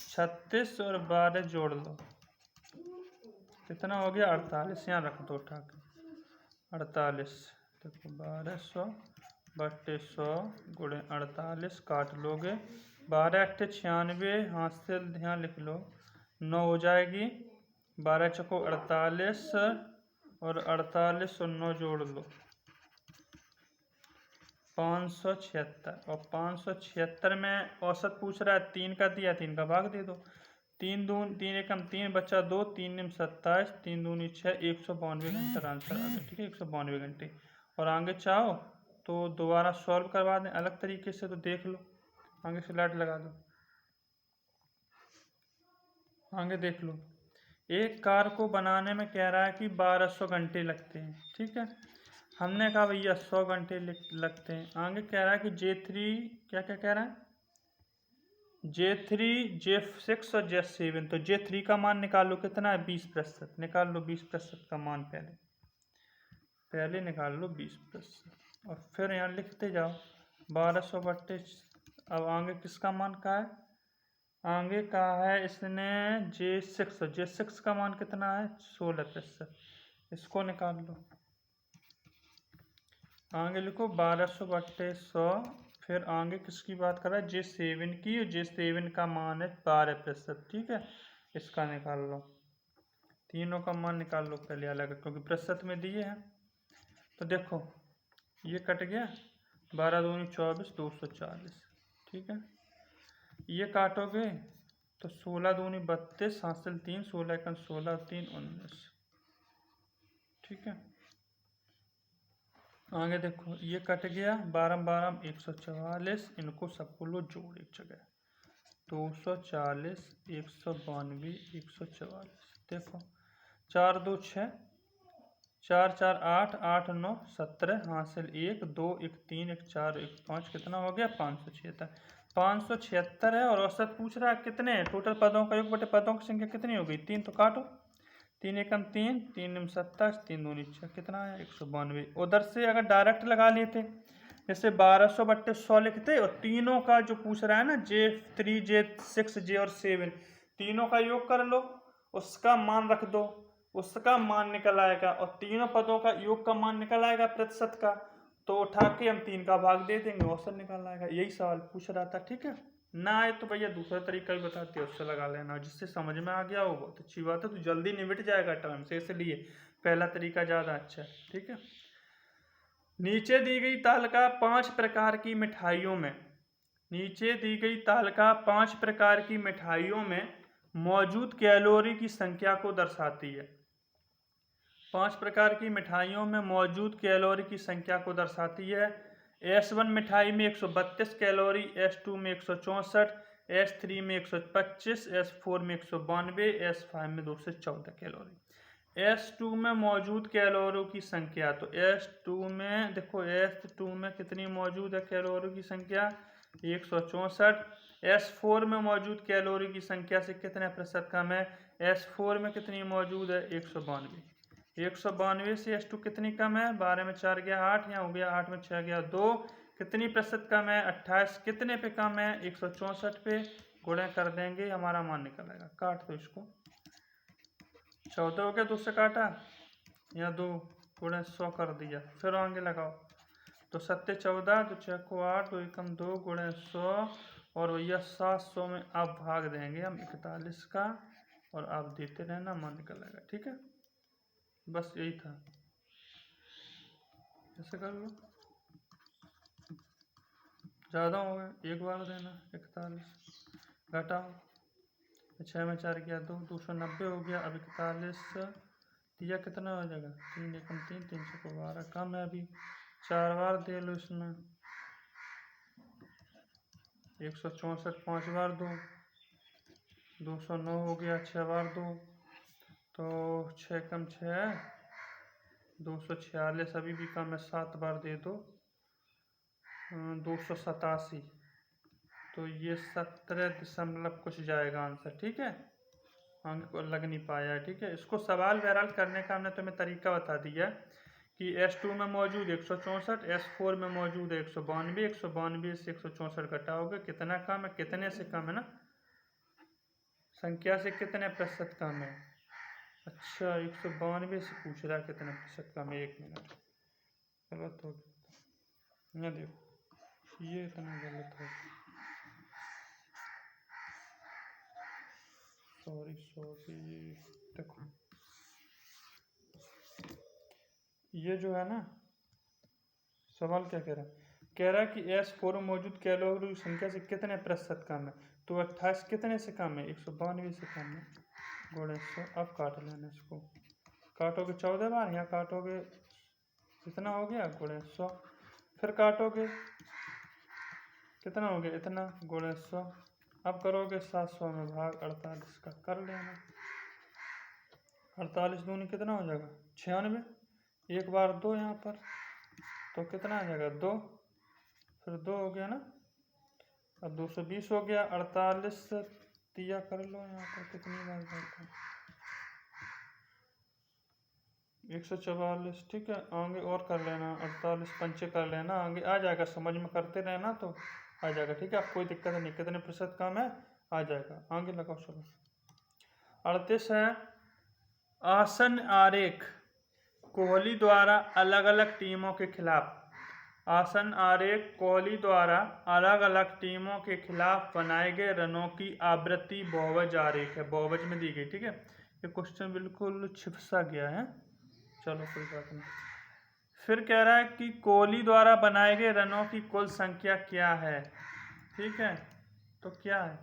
36 और 12 जोड़ लो, कितना हो गया 48, यहाँ रख दो उठा के 48। देखो 1200 बट्टे 100 गुणे 48 काट लोगे, 12 अट्ठे 96, हाथ से यहाँ लिख लो 9 हो जाएगी, 12 चको 48 और 48 और 9 जोड़ लो 576। और 576 में औसत पूछ रहा है, 3 का दिया 3 का भाग दे दो, 3 एकम 3 बचा 2, 3 निम 27, 3 दूनी 6, 192 घंटे आंसर आ गया। ठीक है 192 घंटे। और आगे चाहो तो दोबारा सॉल्व करवा दें अलग तरीके से, तो देख लो आगे स्लाइड लगा दो, आगे देख लो। एक कार को बनाने में कह रहा है कि 1200 घंटे लगते हैं। ठीक है, हमने कहा भैया 100 घंटे लगते हैं। आगे कह रहा है कि J3 क्या क्या कह रहा है, J3 J6 और J7। तो J3 का मान निकाल लो, कितना है 20%, निकाल लो 20% का मान, पहले निकाल लो 20%। और फिर यहाँ लिखते जाओ 1200 बट्टे, अब आगे किसका मान का है, आगे का है इसने J6 का मान कितना है 16%, इसको निकाल लो। आगे लिखो 1200 बट्टे 100, फिर आगे किसकी बात कर रहा है J7 की, और J7 का मान है 12%। ठीक है, इसका निकाल लो, तीनों का मान निकाल लो पहले अलग, क्योंकि प्रतिशत में दिए हैं। तो देखो ये कट गया, 12 दूनी 24, 240। ठीक है, ये काटोगे तो 16 दूनी 32, हासिल 3, 16 एकम 16, 3 19। ठीक है, आगे देखो ये कट गया, 12 12 144, इनको सबको लो जोड़ एक जगह, 240, 192, 144। देखो 4 2 6, 4 4 8, 8 9 17, हासिल 1 2 1 3 1 4 1 5, कितना हो गया 576। 576 है और औसत पूछ रहा है कितने हैं, टोटल पदों का योग बटे पदों की संख्या कितनी हो गई 3, तो काटो 3 एकम 3, 3 निम 27, 3 दूनी 6, कितना है 192। उधर से अगर डायरेक्ट लगा लेते, जैसे 1200 बट्टे 100 लिखते, और तीनों का जो पूछ रहा है ना J3 J6 J और 7, तीनों का योग कर लो, उसका मान रख दो, उसका मान निकल आएगा, और तीनों पदों का योग का मान निकल आएगा प्रतिशत का, तो उठा के हम 3 का भाग दे देंगे, औसत निकल आएगा। यही सवाल पूछ रहा था। ठीक है, ना आए तो भैया दूसरा तरीका भी बताते हैं, उससे लगा लेना, जिससे समझ में आ गया हो बहुत अच्छी बात है, तो जल्दी निबट जाएगा टर्म से, इसलिए पहला तरीका ज़्यादा अच्छा है। ठीक है, नीचे दी गई तालिका 5 प्रकार की मिठाइयों में, नीचे दी गई तालिका 5 प्रकार की मिठाइयों में मौजूद कैलोरी की संख्या को दर्शाती है। 5 प्रकार की मिठाइयों में मौजूद कैलोरी की संख्या को दर्शाती है। S1 मिठाई में 132 कैलोरी, S2 में 164, S3 में 125, S4 में 192, S5 में 214 कैलोरी। S2 में मौजूद कैलोरी की संख्या, तो S2 में देखो, S2 में कितनी मौजूद है कैलोरी की संख्या 164। S4 में मौजूद कैलोरी की संख्या से कितने प्रतिशत कम है, S4 में कितनी मौजूद है 192। 192 से S2 कितनी कम है, 12 में 4 गया 8, यहाँ हो गया 8 में 6 गया 2, कितनी प्रतिशत कम है 28, कितने पे कम है 164 पे, गुणा कर देंगे हमारा मान निकलेगा। काट दो इसको, 14 हो गया, 2 से काटा, यहाँ 2 गुणा 100 कर दिया, फिर आगे लगाओ, तो 7 14, तो 6 को 8, 2 एकम 2 गुणा 100, और भैया 700 में अब भाग देंगे हम 41 का, और आप देते रहना मान निकलेगा। ठीक है, बस यही था, ऐसे कर लो, ज़्यादा हो गया एक बार देना 41, घटाओ, 6 में 4 गया 2, 290 हो गया। अब 41 दिया कितना हो जाएगा, 3 एकम 3, 3 से 12, कम है अभी, 4 बार दे लो इसमें, 164 5 बार दो, 209 हो गया, 6 बार दो, तो 6 कम 6 246, अभी भी कम है, 7 बार दे दो, 287, तो ये 17 दशमलव कुछ जाएगा आंसर। ठीक है, आगे को लग नहीं पाया है। ठीक है, इसको सवाल बहरहाल करने का हमने तुम्हें तरीका बता दिया कि S2 में मौजूद 164, S4 में मौजूद है 192, 192 से 164 घटाओगे कितना कम है, कितने से कम है ना, संख्या से कितने प्रतिशत कम है, अच्छा 192 से पूछ रहा है कितने प्रतिशत कम है। 1 मिनट, गलत हो गया। ये देखो ये इतना गलत हो गया। सॉरी देखो ये जो है ना सवाल क्या कह रहा है, कह रहा है कि S4 में मौजूद कैलोरी की संख्या से कितने प्रतिशत कम है। तो 28 कितने से कम है, 192 से कम है, गुणे 100। अब काट लेना इसको, काटोगे 14 बार, यहाँ काटोगे कितना हो गया, गुणे 100। फिर काटोगे कितना हो गया, इतना, गुणे 100। अब करोगे 700 में भाग 48 का, कर लेना। 48 दूनी कितना हो जाएगा, 96। एक बार 2 यहाँ पर, तो कितना आ जाएगा 2, फिर 2 हो गया ना। अब 220 हो गया, 48 दिया कर लो यहाँ पर कितनी बार जाता है, 144। ठीक है, आगे और कर लेना, 48 पंचे कर लेना, आगे आ जाएगा, समझ में करते रहना तो आ जाएगा। ठीक है, अब कोई दिक्कत नहीं, कितने प्रतिशत कम है आ जाएगा। आगे लगाओ चलो। 38 है, आसन आरेख कोहली द्वारा अलग अलग टीमों के खिलाफ। आसन आरेख कोहली द्वारा अलग अलग टीमों के खिलाफ बनाए गए रनों की आवृत्ति बहुभुज आरेख है, बहुभुज में दी गई। ठीक है, ये क्वेश्चन बिल्कुल छिप सा गया है, चलो कोई बात नहीं। फिर कह रहा है कि कोहली द्वारा बनाए गए रनों की कुल संख्या क्या है। ठीक है, तो क्या है,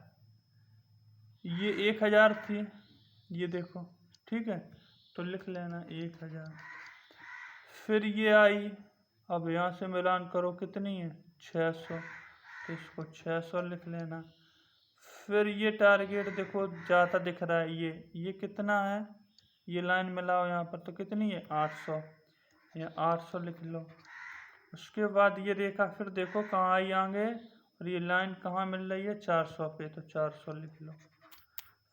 ये 1000 थी, ये देखो। ठीक है, तो लिख लेना 1000। फिर ये आई, अब यहाँ से मिलान करो कितनी है, 600, तो इसको 600 लिख लेना। फिर ये टारगेट देखो ज़्यादा दिख रहा है, ये कितना है, ये लाइन मिलाओ यहाँ पर, तो कितनी है 800, ये 800 लिख लो। उसके बाद ये रेखा फिर देखो कहाँ आई आगे, और ये लाइन कहाँ मिल रही है, 400 पे, तो 400 लिख लो।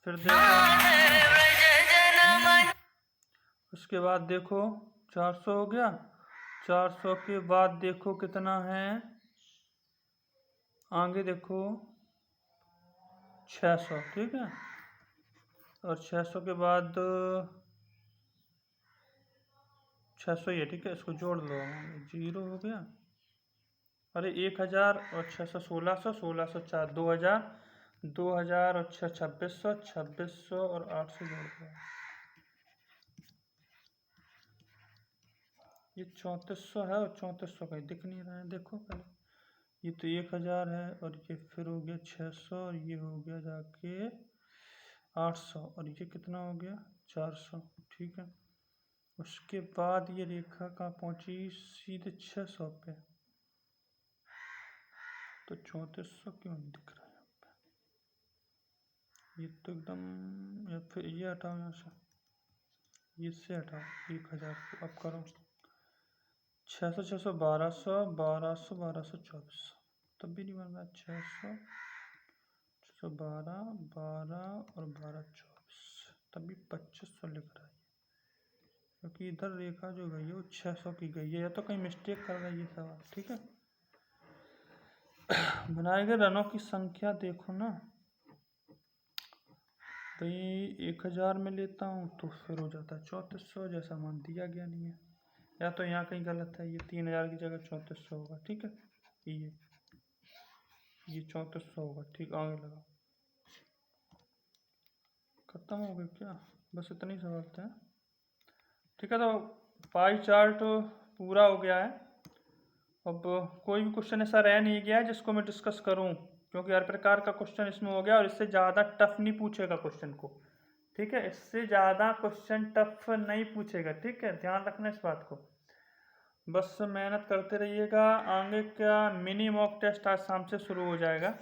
फिर देखो उसके बाद देखो 400 हो गया, 400 के बाद देखो कितना है, आगे देखो 600। ठीक है, और 600 के बाद 600 ही है। ठीक है, इसको जोड़ लो, 0 हो गया, अरे 1000 और 600 1600, 1600 4 2000, 2000 और 6 2600, 2600 और 800 जोड़ दो, ये 3400 है, और 3400 कहीं दिख नहीं रहा है, देखो पहले। ये तो 1000 है, और ये फिर हो गया 600, और ये हो गया जाके 800, और ये कितना हो गया 400। ठीक है, उसके बाद ये रेखा कहाँ पहुंची, सीधे 600 पे, तो 3400 क्यों नहीं दिख रहा है यहाँ पे, ये तो एकदम, या फिर ये हटाओ यहाँ से, इससे हटाओ 1000 को। अब करो 600 600 1200 1200 1200 2400, तब भी नहीं बन रहा, 600 612 12 और 12 24, तब भी 2500 लिख रहा है, क्योंकि इधर रेखा जो गई है वो 600 की गई है, या तो कहीं मिस्टेक कर रहा है ये सवाल। ठीक है, बनाए गए रनों की संख्या देखो ना भाई, 1000 में लेता हूँ तो फिर हो जाता है 3400, जैसा मान दिया गया नहीं है, या तो यहाँ कहीं गलत है, ये 3000 की जगह 3400 होगा। ठीक है, ये 3400 होगा। ठीक, आगे लगा, खत्म हो गया क्या, बस इतने ही सवाल थे। ठीक है, तो पाई चार्ट पूरा हो गया है। अब कोई भी क्वेश्चन ऐसा रह नहीं गया है जिसको मैं डिस्कस करूं, क्योंकि हर प्रकार का क्वेश्चन इसमें हो गया, और इससे ज़्यादा टफ नहीं पूछेगा क्वेश्चन को। ठीक है, इससे ज़्यादा क्वेश्चन टफ नहीं पूछेगा। ठीक है, ध्यान रखना इस बात को, बस मेहनत करते रहिएगा। आगे का मिनी मॉक टेस्ट आज शाम से शुरू हो जाएगा,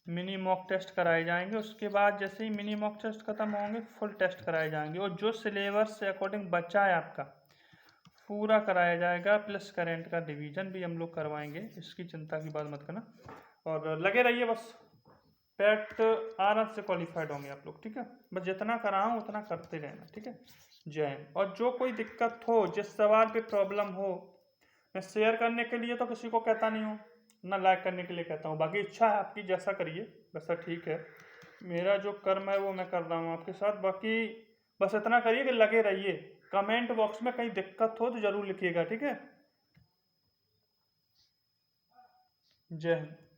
मिनी मॉक टेस्ट कराए जाएंगे। उसके बाद जैसे ही मिनी मॉक टेस्ट खत्म होंगे फुल टेस्ट कराए जाएंगे, और जो सिलेबस से अकॉर्डिंग बचा है आपका पूरा कराया जाएगा, प्लस करेंट का डिवीजन भी हम लोग करवाएंगे, इसकी चिंता की बात मत करना, और लगे रहिए बस, पेट आराम से क्वालिफाइड होंगे आप लोग। ठीक है, बस जितना कराऊँ उतना करते रहना। ठीक है, जय हिंद। और जो कोई दिक्कत हो, जिस सवाल पे प्रॉब्लम हो, मैं शेयर करने के लिए तो किसी को कहता नहीं हूँ ना, लाइक करने के लिए कहता हूँ, बाकी इच्छा है आपकी, जैसा करिए वैसा ठीक है। मेरा जो कर्म है वो मैं कर रहा हूँ आपके साथ, बाकी बस इतना करिए कि लगे रहिए। कमेंट बॉक्स में कहीं दिक्कत हो तो जरूर लिखिएगा, ठीक है। जय हिंद।